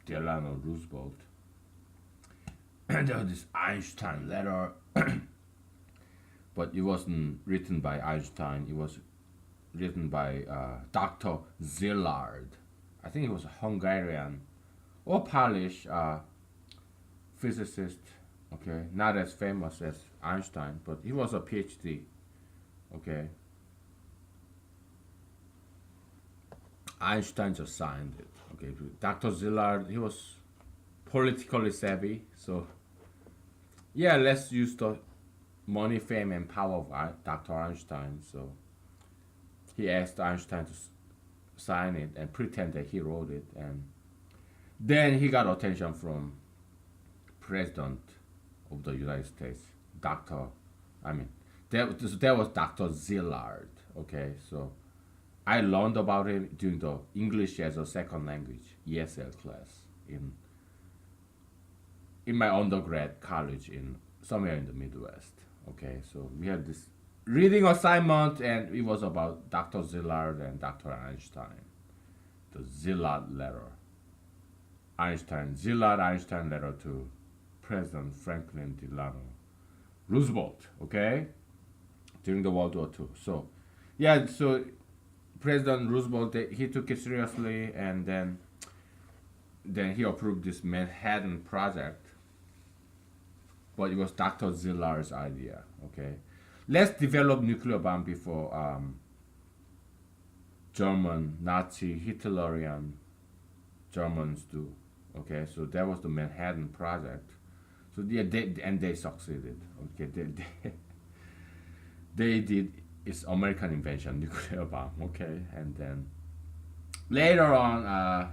Delano Roosevelt. And there was this Einstein letter, but it wasn't written by Einstein. It was written by Dr. Szilard. I think he was a Hungarian or Polish physicist. Okay, not as famous as Einstein, but he was a PhD. Okay, Einstein just signed it. Okay, Dr. Szilard, he was politically savvy, so yeah, let's use the money, fame, and power of Dr. Einstein. So he asked Einstein to sign it and pretend that he wrote it, and then he got attention from President of the United States, Doctor. I mean, that was Doctor Szilard. Okay, so I learned about him during the English as a second language ESL class in my undergrad college in somewhere in the Midwest. Okay, so we had this reading assignment, and it was about Dr. Szilard and Dr. Einstein. The Szilard letter. Einstein letter to President Franklin Delano Roosevelt. Okay, during the World War II. So, yeah, so President Roosevelt, he took it seriously, and then he approved this Manhattan Project. But it was Dr. Szillard's idea. Okay, let's develop nuclear bomb before German, Nazi, Hitlerian Germans do. Okay, so that was the Manhattan Project. So yeah, they succeeded. Okay, they did its American invention, nuclear bomb. Okay, and then later on,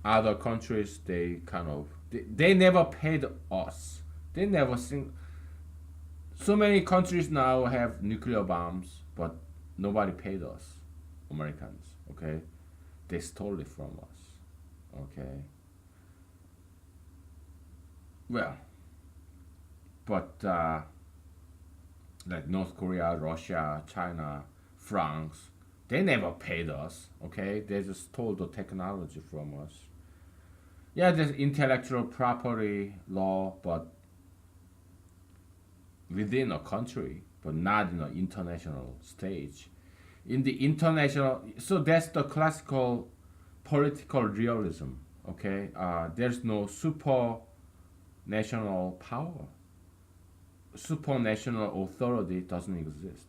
other countries they never paid us. They never sing. So many countries now have nuclear bombs, but nobody paid us, Americans. Okay, they stole it from us. Okay. Well, but like North Korea, Russia, China, France, they never paid us. Okay, they just stole the technology from us. Yeah, there's intellectual property law, but within a country, but not in an international stage. In the international, so that's the classical political realism. Okay, there's no super national power. Supranational authority doesn't exist.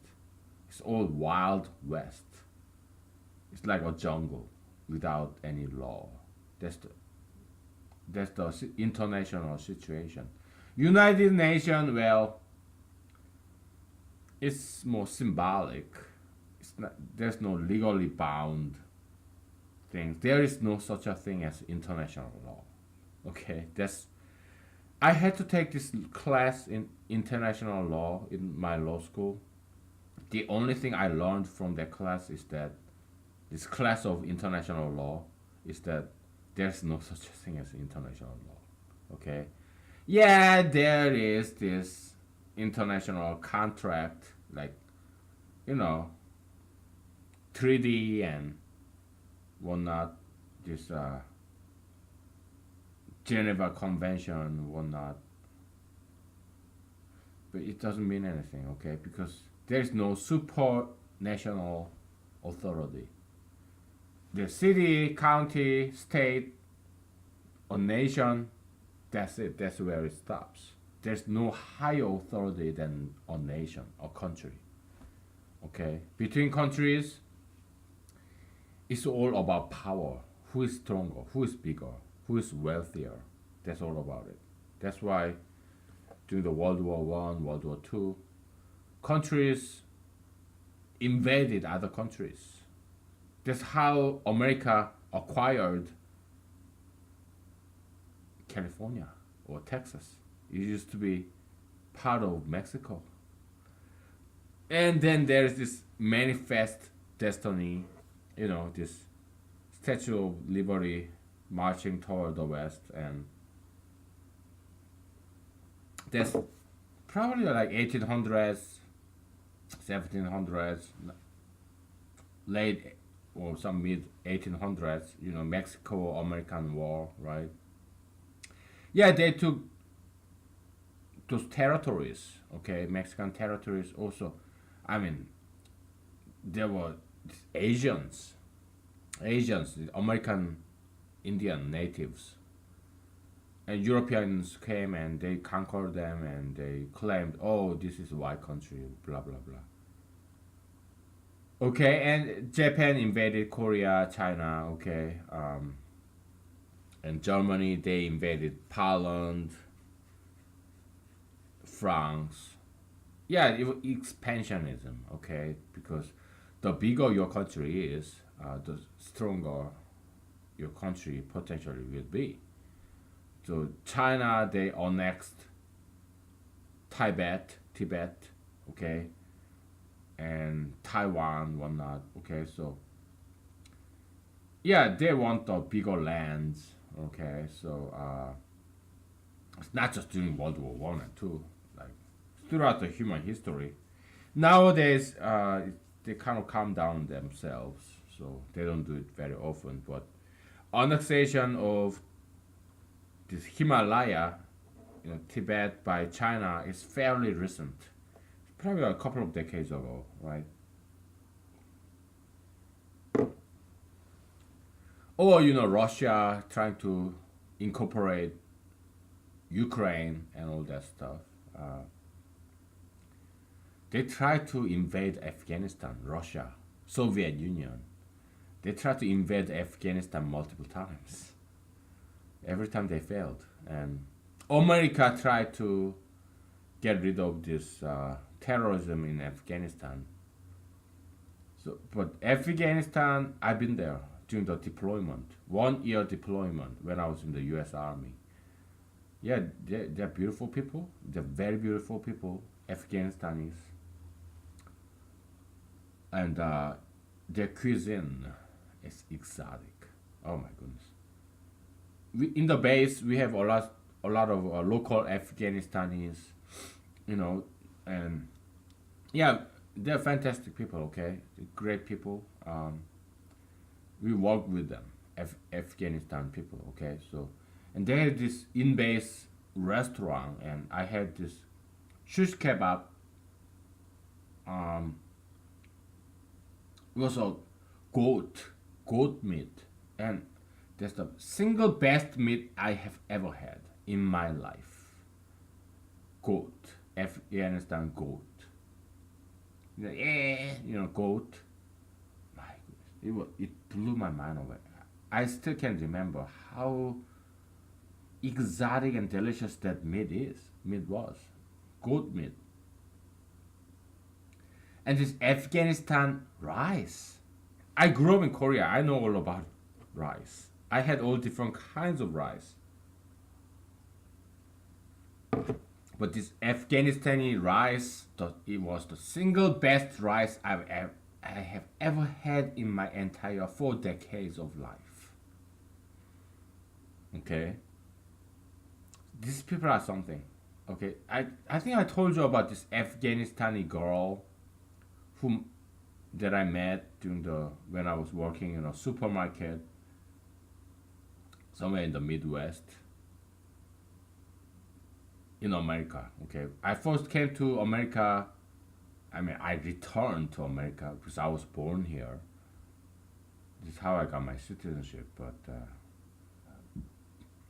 It's all wild west. It's like a jungle without any law. That's the international situation. United Nations, well, it's more symbolic. It's not. There's no legally bound things. There is no such a thing as international law. Okay, that's. I had to take this class in international law in my law school. The only thing I learned from that class is that this class of international law is that there's no such a thing as international law. Okay, yeah, there is this international contract, like, you know, treaty and whatnot, this Geneva Convention, whatnot. But it doesn't mean anything, okay? Because there's no supranational authority. The city, county, state, or nation, that's it. That's where it stops. There's no higher authority than a nation or country. Okay? Between countries, it's all about power. Who is stronger? Who is bigger? Who is wealthier? That's all about it. That's why during the World War One, World War Two, countries invaded other countries. That's how America acquired California. or Texas. It used to be part of Mexico. And then there's this manifest destiny, this Statue of Liberty marching toward the west, and that's probably like 1800s, 1700s, late or some mid 1800s. Mexico American War, right? Yeah, they took those territories. Okay, Mexican territories also. I mean, there were Asians, American Indian natives, and Europeans came and they conquered them and they claimed, oh, this is a white country, blah blah blah. Okay, and Japan invaded Korea, China. Okay, and Germany they invaded Poland, France. Yeah, expansionism. Okay, because the bigger your country is, the stronger your country potentially will be. So China they annexed Tibet, okay, and Taiwan, whatnot. Okay, so yeah, they want the bigger lands. Okay, so it's not just during World War One and Two, like throughout the human history. Nowadays, they kind of calm down themselves, so they don't do it very often. But annexation of this Himalaya, Tibet by China is fairly recent. Probably a couple of decades ago, right? Or Russia trying to incorporate Ukraine and all that stuff. Uh, they tried to invade Afghanistan, Russia, Soviet Union. They tried to invade Afghanistan multiple times. Every time they failed, and America tried to get rid of this terrorism in Afghanistan. So, but Afghanistan, I've been there during the deployment, 1 year deployment when I was in the U.S. Army. Yeah, they're beautiful people. They're very beautiful people, Afghanistan is, and their cuisine is exotic. Oh my goodness. In the base we have a lot of local Afghanistanis, you know, and yeah, they're fantastic people. Okay, great people. We work with them, Afghanistan people. Okay, so and they had this in base restaurant, and I had this shish kebab. Um, it was a goat meat, and that's the single best meat I have ever had in my life. Goat, Afghanistan goat. Goat. My goodness, it blew my mind away. I still can remember how exotic and delicious that meat was. Goat meat. And this Afghanistan rice. I grew up in Korea. I know all about rice. I had all different kinds of rice. But this Afghanistani rice, it was the single best rice I have ever had in my entire 4 decades of life. Okay? These people are something. Okay? I think I told you about this Afghanistani girl whom that I met during the when I was working in a supermarket somewhere in the Midwest in America. Okay, I first came to America. I mean, I returned to America because I was born here. This is how I got my citizenship. But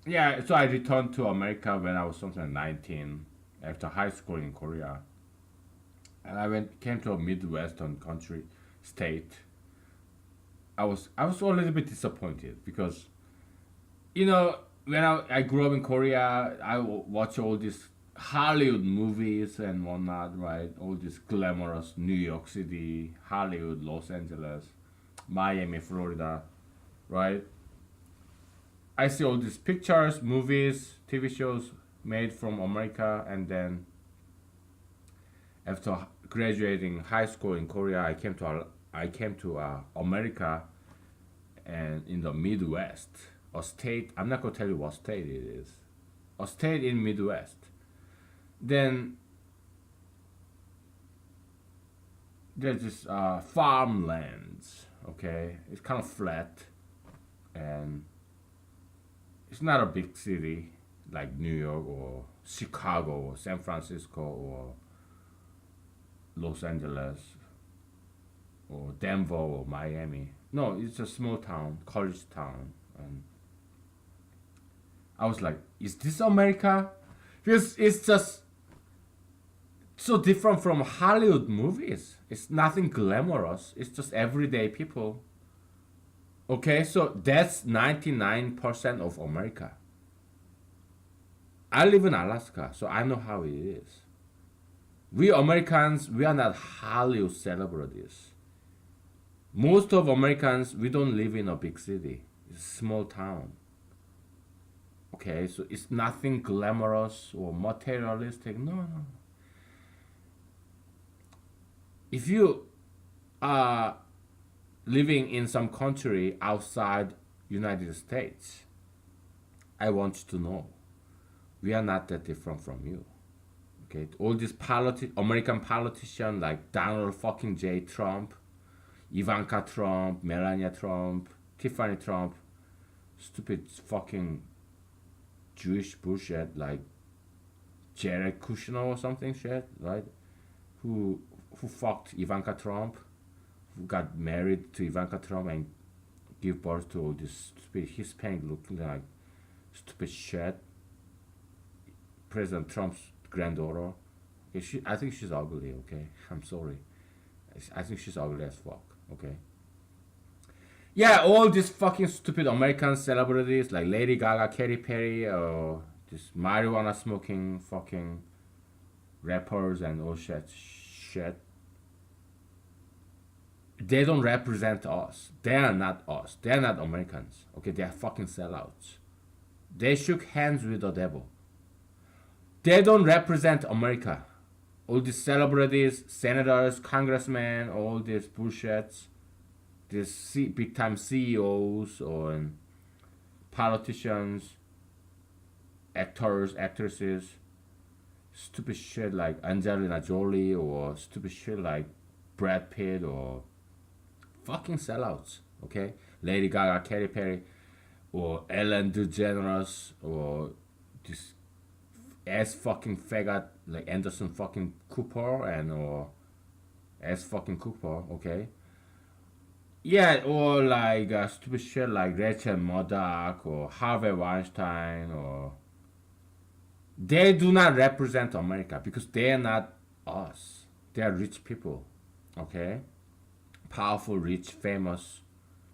yeah, so I returned to America when I was something like 19 after high school in Korea, and I came to a Midwestern country state. I was a little bit disappointed because when I grew up in Korea, I watch all these Hollywood movies and whatnot, right? All this glamorous New York City, Hollywood, Los Angeles, Miami, Florida, right? I see all these pictures, movies, TV shows, made from America, and then after graduating high school in Korea, I came to America, and in the Midwest, a state. I'm not gonna tell you what state it is. A state in Midwest. Then there's this farmlands. Okay, it's kind of flat, and it's not a big city like New York or Chicago or San Francisco or Los Angeles or Denver or Miami. No, it's a small town, college town, and I was like, "Is this America?" Because it's just so different from Hollywood movies. It's nothing glamorous. It's just everyday people. Okay, so that's 99% of America. I live in Alaska, so I know how it is. We Americans, we are not Hollywood celebrities. Most of Americans, we don't live in a big city. It's a small town. Okay, so it's nothing glamorous or materialistic. No, no. If you are living in some country outside United States, I want you to know we are not that different from you. Okay, all these American politicians like Donald fucking J. Trump, Ivanka Trump, Melania Trump, Tiffany Trump, stupid fucking Jewish bullshit like Jared Kushner or something shit, right? Who fucked Ivanka Trump, who got married to Ivanka Trump and give birth to all this stupid Hispanic looking like stupid shit. President Trump's granddaughter. Okay, I think she's ugly. Okay, I'm sorry. I think she's ugly as fuck. Okay. Yeah, all these fucking stupid American celebrities like Lady Gaga, Katy Perry, or this marijuana smoking fucking rappers and all shit. They don't represent us. They are not us. They are not Americans. Okay, they are fucking sellouts. They shook hands with the devil. They don't represent America. All these celebrities, senators, congressmen, all these bullshits, these big time CEOs or politicians, actors, actresses, stupid shit like Angelina Jolie or stupid shit like Brad Pitt or fucking sellouts, okay? Lady Gaga, Katy Perry, or Ellen DeGeneres, or this ass fucking faggot like Anderson fucking Cooper and or ass fucking Cooper, okay? Yeah, or like stupid shit like Rachel Murdoch or Harvey Weinstein or they do not represent America because they are not us. They are rich people, okay? Powerful, rich, famous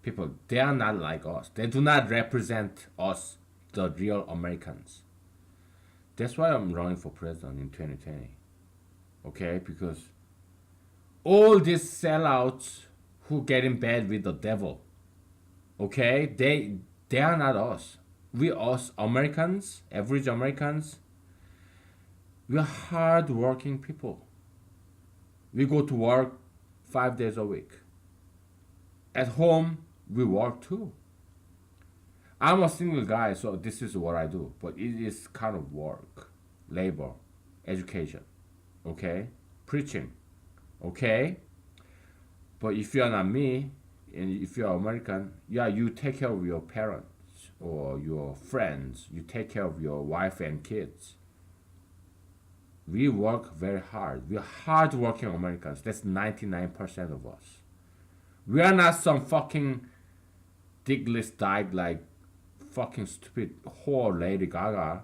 people. They are not like us. They do not represent us, the real Americans. That's why I'm running for president in 2020. Okay? Because all these sellouts who get in bed with the devil, okay? They are not us. We us Americans, average Americans, we are hard working people. We go to work 5 days a week. At home, we work too. I'm a single guy, so this is what I do. But it is kind of work, labor, education, okay? Preaching, okay? But if you're not me, and if you're American, yeah, you take care of your parents or your friends. You take care of your wife and kids. We work very hard. We are hard-working Americans. That's 99% of us. We are not some fucking dickless dyke like fucking stupid whore Lady Gaga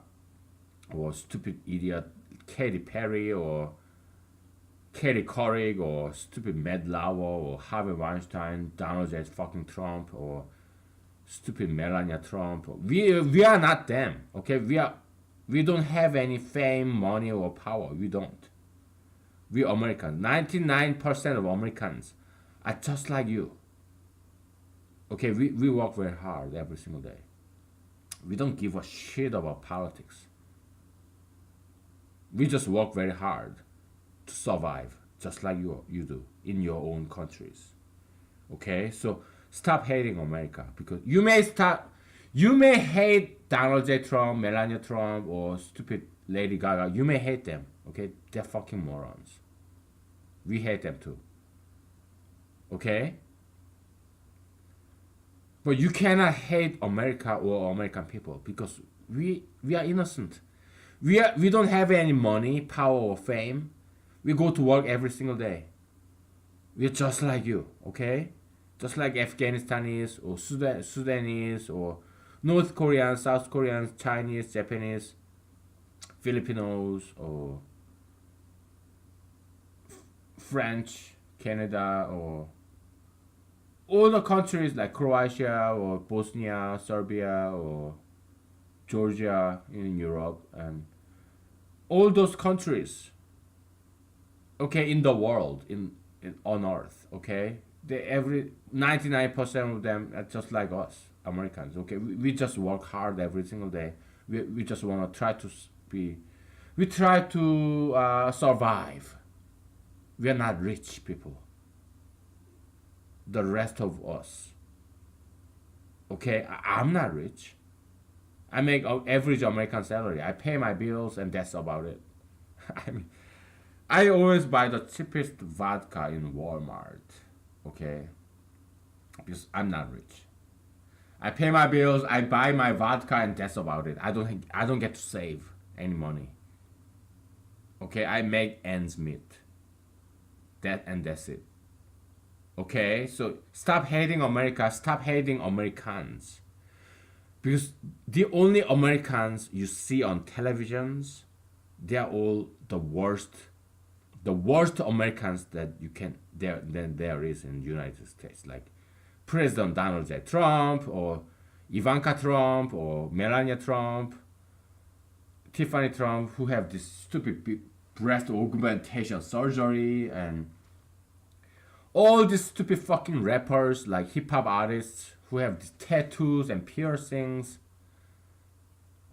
or stupid idiot Katy Perry or Katie Couric or stupid Matt Lauer or Harvey Weinstein, Donald J. fucking Trump or stupid Melania Trump. We are not them. Okay, we don't have any fame, money or power. We don't. We Americans. 99% of Americans are just like you. Okay, we work very hard every single day. We don't give a shit about politics. We just work very hard to survive, just like you do in your own countries. Okay, so stop hating America because you may hate Donald J. Trump, Melania Trump, or stupid Lady Gaga. You may hate them. Okay, they're fucking morons. We hate them too. Okay, but you cannot hate America or American people because we are innocent. We don't have any money, power, or fame. We go to work every single day. We're just like you, okay? Just like Afghanistanis or Sudanese or North Koreans, South Koreans, Chinese, Japanese, Filipinos, or French, Canada, or all the countries like Croatia or Bosnia, Serbia, or Georgia in Europe, and all those countries, okay, in the world, in on Earth, okay, they every 99% of them are just like us, Americans. Okay, we just work hard every single day. We just want to try to be, we try to survive. We are not rich people. The rest of us, okay, I'm not rich. I make average American salary. I pay my bills, and that's about it. I mean, I always buy the cheapest vodka in Walmart, okay, because I'm not rich. I pay my bills. I buy my vodka, and that's about it. I don't get to save any money. Okay, I make ends meet. That's it. Okay, so stop hating America. Stop hating Americans. Because the only Americans you see on televisions, they are all the worst Americans that you can there is in the United States, like President Donald J. Trump or Ivanka Trump or Melania Trump, Tiffany Trump, who have this stupid breast augmentation surgery, and all these stupid fucking rappers like hip hop artists who have these tattoos and piercings,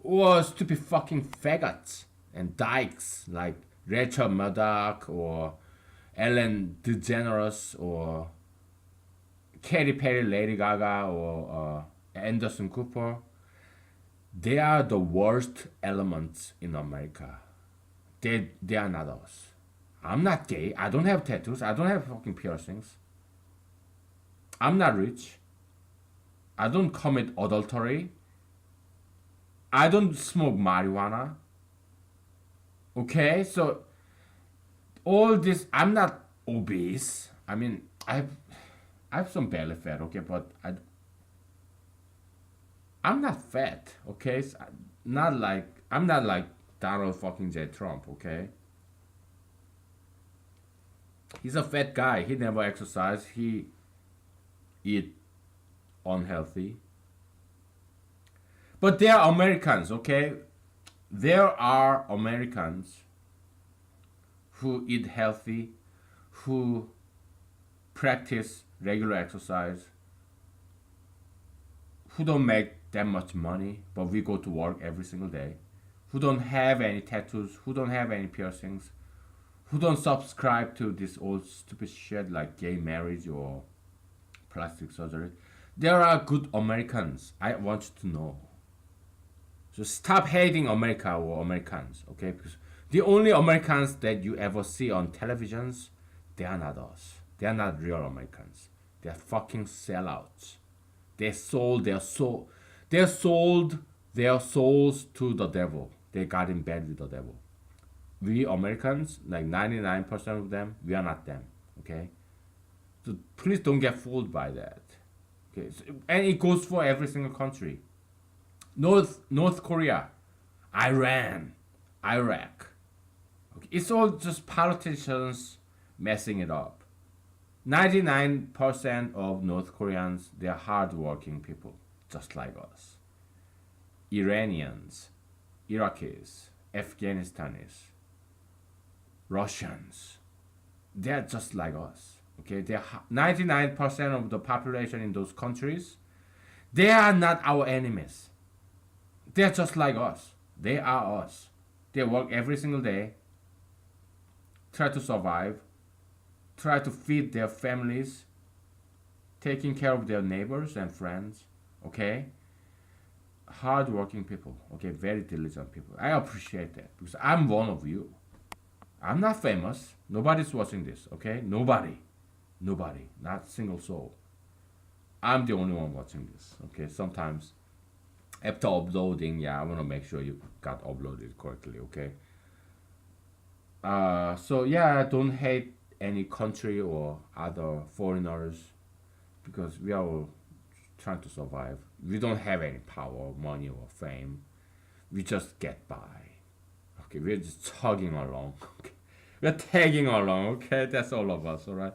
or stupid fucking faggots and dykes like Rachel Maddow or Ellen DeGeneres or Katy Perry, Lady Gaga, or Anderson Cooper. They are the worst elements in America. They are not us. I'm not gay. I don't have tattoos. I don't have fucking piercings. I'm not rich. I don't commit adultery. I don't smoke marijuana. Okay, so all this, I'm not obese. I mean, I have some belly fat, okay, but I'm not fat, okay? So I'm not like Donald fucking J. Trump, okay? He's a fat guy. He never exercise. He eat unhealthy. But they are Americans, okay? There are Americans who eat healthy, who practice regular exercise, who don't make that much money, but we go to work every single day, who don't have any tattoos, who don't have any piercings, who don't subscribe to this old stupid shit like gay marriage or plastic surgery. There are good Americans. I want you to know. So stop hating America or Americans, okay? Because the only Americans that you ever see on televisions, they are not us. They are not real Americans. They are fucking sellouts. They sold their soul. They sold their souls to the devil. They got in bed with the devil. We Americans, like 99% of them, we are not them, okay? So please don't get fooled by that. Okay, so, and it goes for every single country. North Korea, Iran, Iraq. Okay, it's all just politicians messing it up. 99% of North Koreans, they're hardworking people, just like us. Iranians, Iraqis, Afghanistanis, Russians, they're just like us. Okay, they're 99% of the population in those countries. They are not our enemies. They're just like us. They are us. They work every single day, try to survive, try to feed their families, taking care of their neighbors and friends. Okay, hardworking people. Okay, very diligent people. I appreciate that because I'm one of you. I'm not famous. Nobody's watching this. Okay, nobody, not a single soul. I'm the only one watching this. Okay, sometimes after uploading, yeah, I want to make sure you got uploaded correctly. Okay. So yeah, don't hate any country or other foreigners because we are all trying to survive. We don't have any power, money, or fame. We just get by. Okay, we're just chugging along. Okay. We're tagging along. Okay, that's all of us. All right.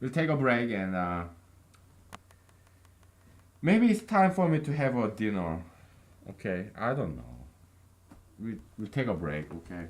We'll take a break and maybe it's time for me to have a dinner. Okay, I don't know. We'll take a break. Okay.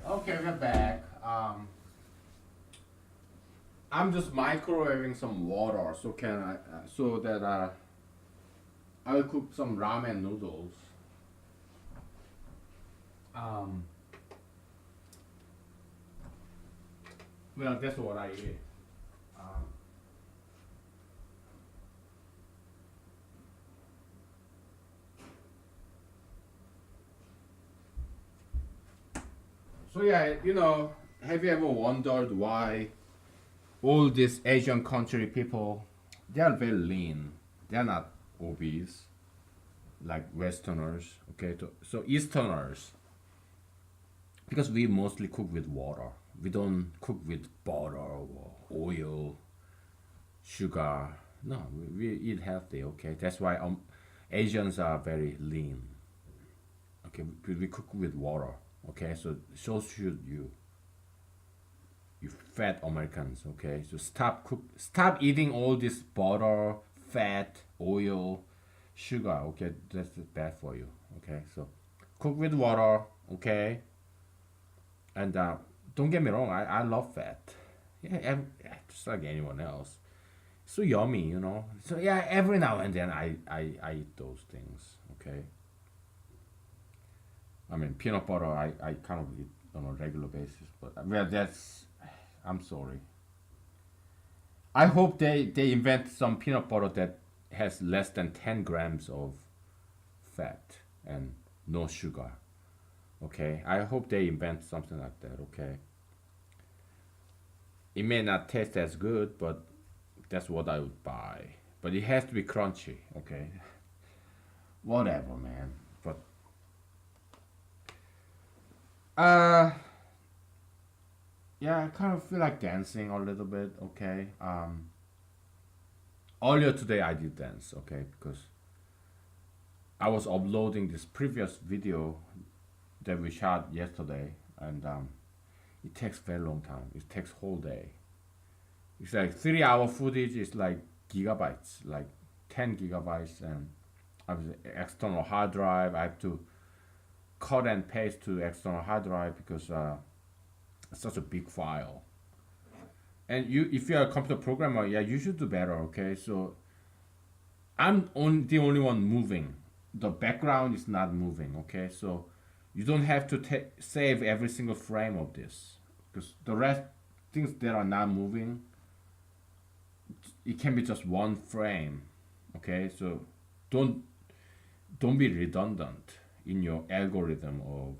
Okay, we're back. I'm just microwaving some water, so can I? So that I will cook some ramen noodles. Um, well, that's what I eat. Um, so yeah, have you ever wondered why all these Asian country people, they are very lean. They are not obese like Westerners. Okay, so Easterners, because we mostly cook with water. We don't cook with butter or oil, sugar. No, we eat healthy. Okay, that's why Asians are very lean. Okay, we cook with water. Okay, so should you. You fat Americans, okay? So stop eating all this butter, fat, oil, sugar, okay? That's bad for you, okay? So cook with water, okay? And don't get me wrong, I love fat. Yeah, just like anyone else. So yummy, So yeah, every now and then I eat those things, okay? I mean, peanut butter, I kind of eat on a regular basis, but well, I'm sorry. I hope they invent some peanut butter that has less than 10 grams of fat and no sugar. Okay, I hope they invent something like that. Okay, it may not taste as good, but that's what I would buy. But it has to be crunchy. Okay, whatever, man. But uh, yeah, I kind of feel like dancing a little bit. Okay, earlier today I did dance. Okay, because I was uploading this previous video that we shot yesterday, and it takes very long time. It takes whole day. It's like 3 hour footage. Is like gigabytes, like 10 gigabytes, and I have external hard drive. I have to cut and paste to external hard drive because it's such a big file. And if you're a computer programmer, yeah, you should do better. Okay, so the only one moving. The background is not moving. Okay, so you don't have to save every single frame of this because the rest things that are not moving, it can be just one frame. Okay, so don't don't be redundant in your algorithm of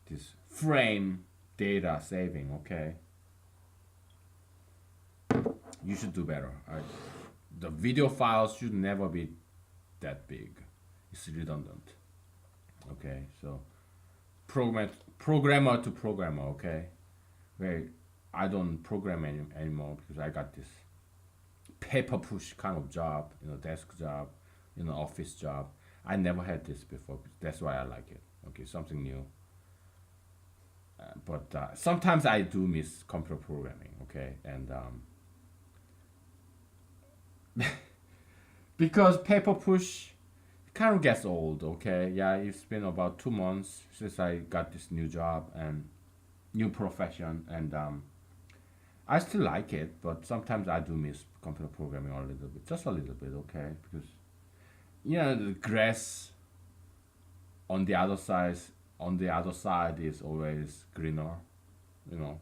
this frame data saving. Okay, you should do better. The video files should never be that big. It's redundant. Okay, so programmer to programmer. Okay, where I don't program anymore because I got this paper push kind of job, desk job, office job. I never had this before. That's why I like it. Okay, something new. But sometimes I do miss computer programming. Okay, and because paper push kind of gets old. Okay, yeah, it's been about 2 months since I got this new job and new profession, and I still like it, but sometimes I do miss computer programming a little bit, just a little bit. Okay, because the grass on the other side is always greener. You know,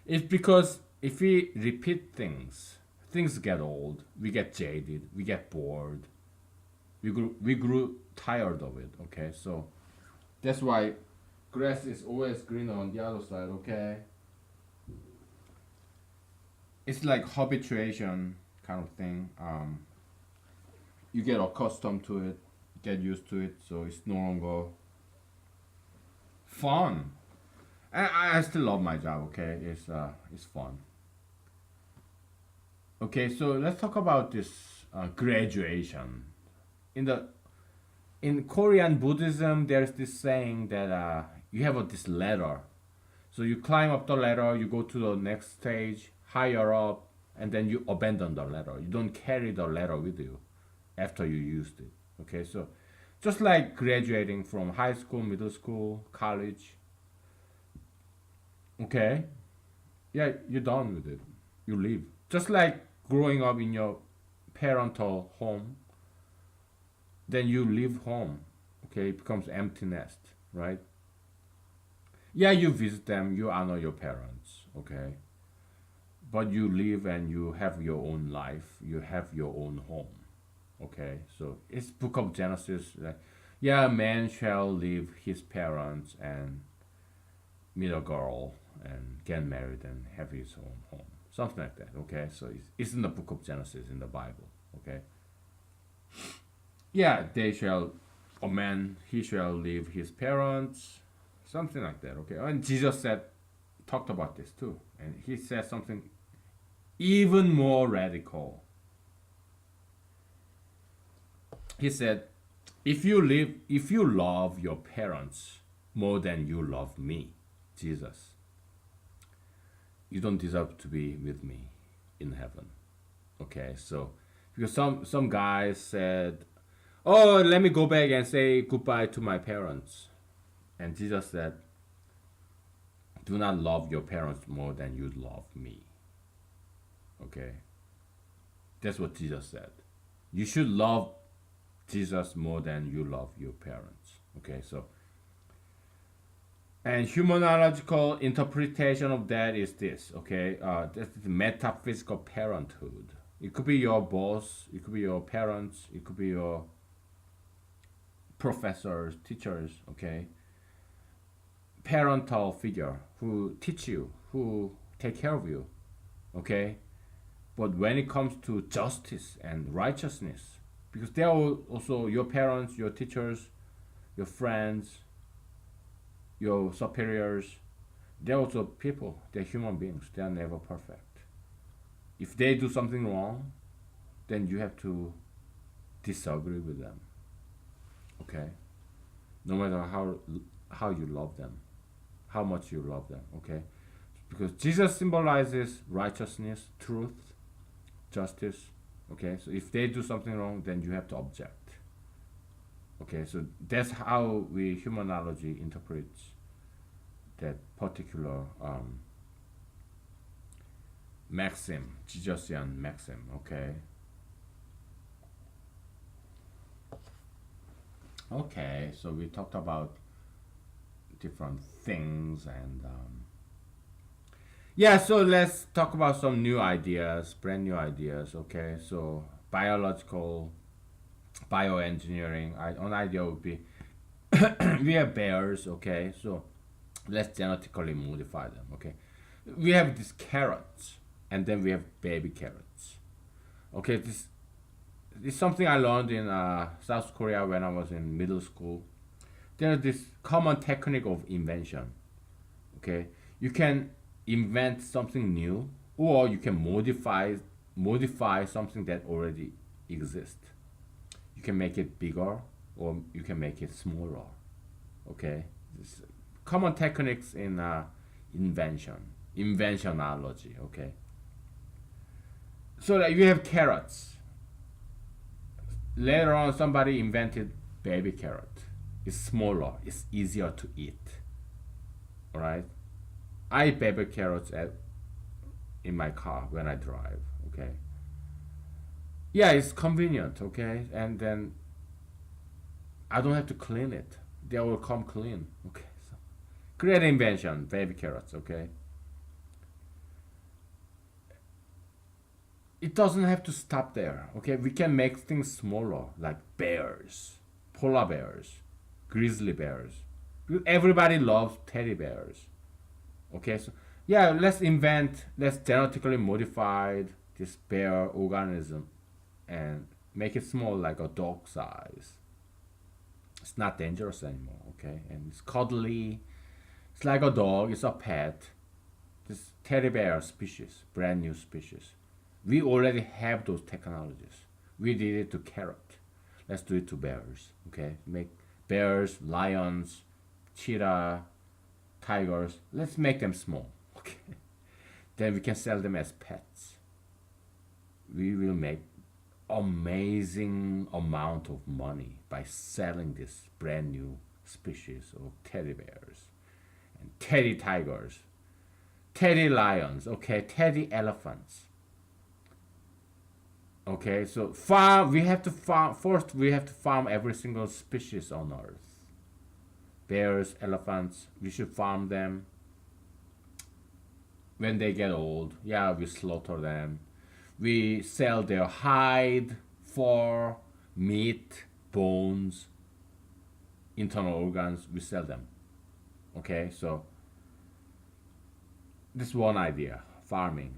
it's because if we repeat things get old. We get jaded. We get bored. We grew tired of it. Okay, so that's why grass is always greener on the other side. Okay, it's like habituation kind of thing. You get accustomed to it, get used to it, so it's no longer fun. And I still love my job. Okay, it's fun. Okay, so let's talk about this graduation. In the in Korean Buddhism, there's this saying that you have this ladder. So you climb up the ladder, you go to the next stage, higher up, and then you abandon the ladder. You don't carry the ladder with you after you used it. Okay, so just like graduating from high school, middle school, college. Okay, yeah, you're done with it. You leave. Just like growing up in your parental home. then you leave home. Okay, it becomes empty nest, right? Yeah, you visit them, you honor your parents, okay, but you live and you have your own life, you have your own home. Okay, so it's Book of Genesis. Like, yeah, a man shall leave his parents and meet a girl and get married and have his own home, something like that. Okay, so it's in the Book of Genesis in the Bible. Okay, yeah, they shall, a man he shall leave his parents, something like that. Okay, and Jesus said, talked about this too, and he said something even more radical. He said, if you love your parents more than you love me, Jesus, you don't deserve to be with me in heaven. Okay, so because some guys said, oh, let me go back and say goodbye to my parents, and Jesus said, do not love your parents more than you love me. Okay, that's what Jesus said. You should love Jesus more than you love your parents. Okay, so and humanological interpretation of that is this. Okay, that's the metaphysical parenthood. It could be your boss, it could be your parents, it could be your professors, teachers. Okay, parental figure who teach you, who take care of you. Okay, but when it comes to justice and righteousness, because they are also your parents, your teachers, your friends, your superiors, they're also people. They're human beings. They are never perfect. If they do something wrong, then you have to disagree with them. Okay? No matter how you love them, how much you love them. Okay? Because Jesus symbolizes righteousness, truth, justice. Okay? So if they do something wrong, then you have to object. Okay, so that's how we humanology interprets that particular maxim, Jesusian maxim. Okay. Okay, so we talked about different things and yeah. So let's talk about some new ideas, brand new ideas. Okay, so biological bioengineering. An idea would be we have bears. Okay, so let's genetically modify them. Okay, we have these carrots and then we have baby carrots. Okay, this is something I learned in South Korea when I was in middle school. There's this common technique of invention. Okay, you can invent something new or you can modify something that already exists. You can make it bigger or you can make it smaller. Okay, this common techniques in inventionology. Okay, so that you have carrots. Later on, somebody invented baby carrot. It's smaller. It's easier to eat. All right. I eat baby carrots in my car when I drive. Okay. Yeah, it's convenient. Okay, and then I don't have to clean it. They will come clean. Okay. So great invention, baby carrots. Okay. It doesn't have to stop there. Okay, we can make things smaller, like bears, polar bears, grizzly bears. Everybody loves teddy bears. Okay, so yeah, let's genetically modify this bear organism and make it small, like a dog size. It's not dangerous anymore. Okay, and it's cuddly. It's like a dog. It's a pet. This teddy bear species, brand new species. We already have those technologies. We did it to carrot. Let's do it to bears. Okay, make bears, lions, cheetah, tigers. Let's make them small. Okay, then we can sell them as pets. We will make amazing amount of money by selling this brand new species of teddy bears and teddy tigers, teddy lions. Okay, teddy elephants. Okay, so farm. We have to farm first. We have to farm every single species on Earth. Bears, elephants. We should farm them when they get old. Yeah, we slaughter them. We sell their hide, fur, meat, bones, internal organs. We sell them. Okay, so this is one idea. Farming.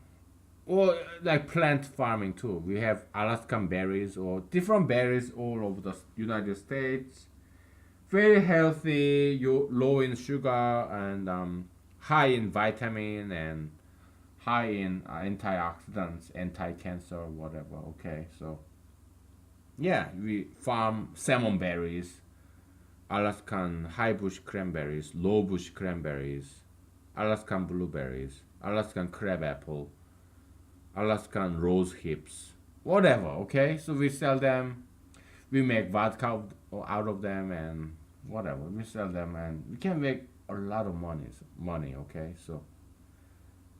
Or like plant farming too. We have Alaskan berries or different berries all over the United States. Very healthy, low in sugar and high in vitamin and high in antioxidants, anti-cancer, whatever. Okay, so yeah, we farm salmon berries, Alaskan high bush cranberries, low bush cranberries, Alaskan blueberries, Alaskan crabapple, Alaskan rose hips, whatever. Okay, so we sell them. We make vodka out of them and whatever. We sell them and we can make a lot of money. Money. Okay, so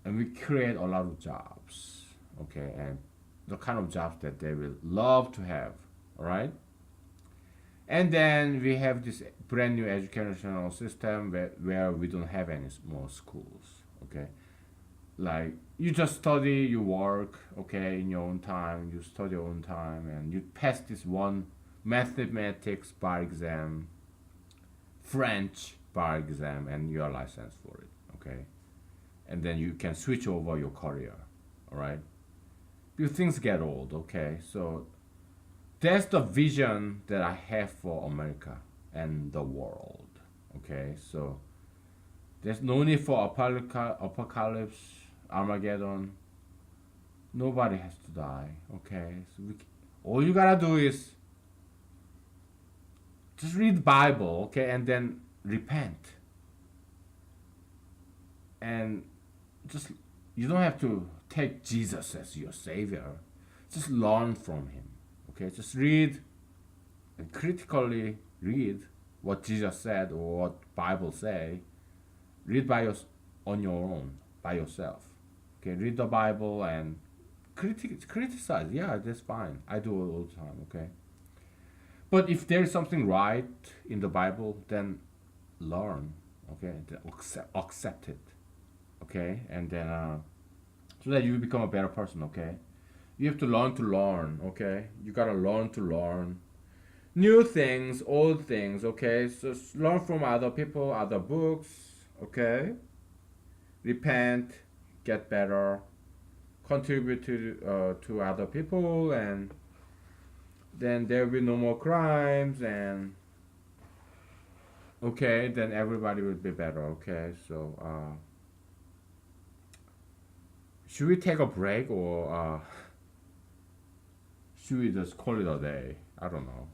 and we create a lot of jobs. Okay, and the kind of jobs that they will love to have. All right. And then we have this brand new educational system where we don't have any more schools. Okay, like you just study, you work, okay, in your own time, you study your own time, and you pass this one mathematics bar exam, French bar exam, and you are licensed for it, okay, and then you can switch over your career, all right. Because things get old, okay, so that's the vision that I have for America and the world, okay, so there's no need for apocalypse, Armageddon. Nobody has to die. Okay, so all you gotta do is just read the Bible, okay, and then repent. And just you don't have to take Jesus as your savior. Just learn from him. Okay, just read and critically read what Jesus said or what Bible say. Read on your own by yourself. Okay, read the Bible and criticize. Yeah, that's fine. I do it all the time. Okay, but if there is something right in the Bible, then learn. Okay, then accept it. Okay, and then so that you become a better person. Okay, you have to learn. Okay, you gotta learn to learn new things, old things. Okay, so learn from other people, other books. Okay, repent, get better, contribute to other people, and then there will be no more crimes, and okay, then everybody will be better. Okay, so should we take a break or should we just call it a day? I don't know.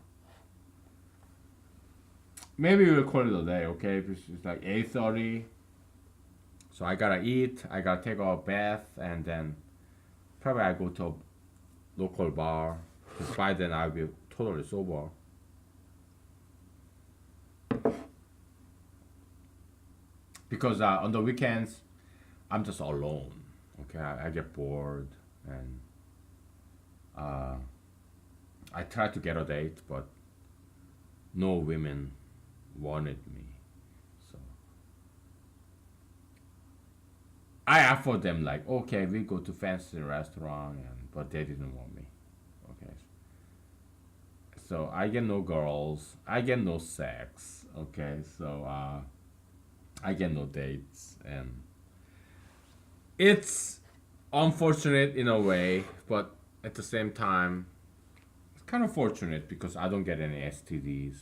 Maybe we'll call it a day. Okay, it's like 8:30. So I gotta eat. I gotta take a bath, and then probably I go to a local bar. Because by then I'll be totally sober. Because on the weekends I'm just alone. Okay, I get bored, and uh, I try to get a date, but no women wanted me. So I offered them like, okay, we go to fancy restaurant, but they didn't want me. Okay, so I get no girls, I get no sex. Okay, so I get no dates, and it's unfortunate in a way, but at the same time, it's kind of fortunate because I don't get any STDs.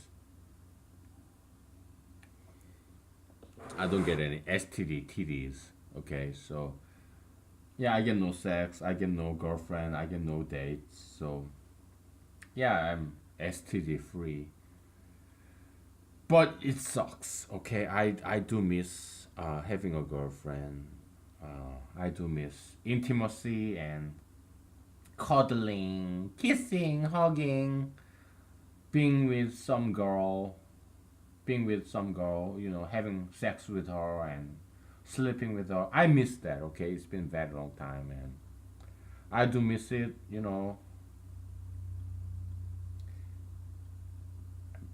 I don't get any STD TDs. Okay, so yeah, I get no sex, I get no girlfriend, I get no dates. So yeah, I'm STD free. But it sucks. Okay, I do miss having a girlfriend. I do miss intimacy and cuddling, kissing, hugging, being with some girl, having sex with her and sleeping with her. I miss that. Okay, it's been a very long time, and I do miss it.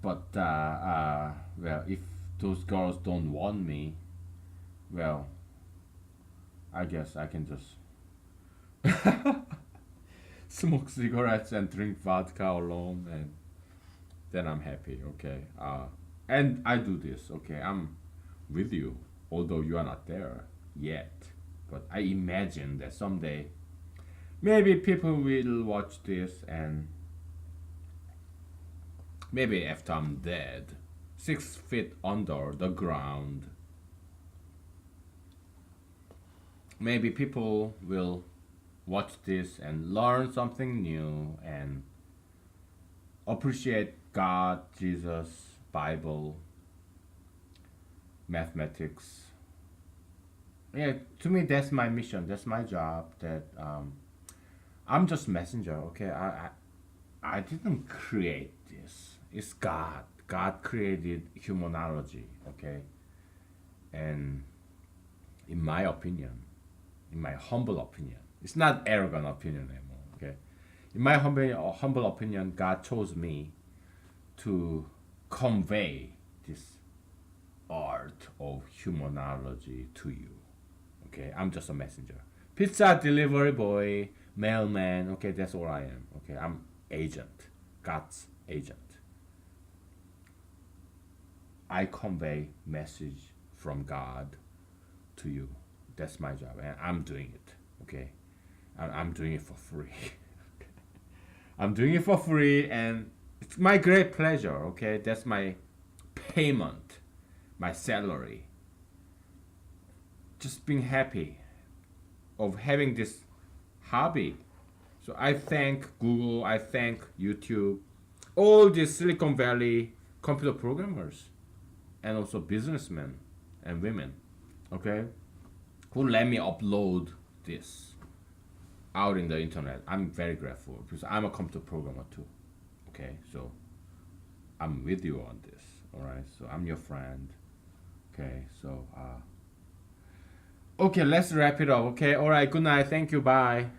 But well, if those girls don't want me, well, I guess I can just smoke cigarettes and drink vodka alone, and then I'm happy. Okay. And I do this. Okay, I'm with you, although you are not there yet. But I imagine that someday maybe people will watch this, and maybe after I'm dead, 6 feet under the ground, maybe people will watch this and learn something new and appreciate God, Jesus, Bible, mathematics. Yeah, to me that's my mission. That's my job. That I'm just messenger. Okay, I didn't create this. It's God. God created humanology. Okay, and in my opinion, in my humble opinion, it's not arrogant opinion anymore. Okay, in my humble opinion, God chose me to convey this art of humanology to you. Okay, I'm just a messenger, pizza delivery boy, mailman. Okay, that's all I am. Okay, I'm agent, God's agent. I convey message from God to you. That's my job, and I'm doing it. Okay, I'm doing it for free. I'm doing it for free, and it's my great pleasure. Okay, that's my payment, my salary. Just being happy of having this hobby. So I thank Google, I thank YouTube, all these Silicon Valley computer programmers, and also businessmen and women, okay, who let me upload this out in the internet. I'm very grateful because I'm a computer programmer too. Okay, so I'm with you on this. All right, so I'm your friend. Okay, so okay, let's wrap it up. Okay, all right. Good night. Thank you. Bye.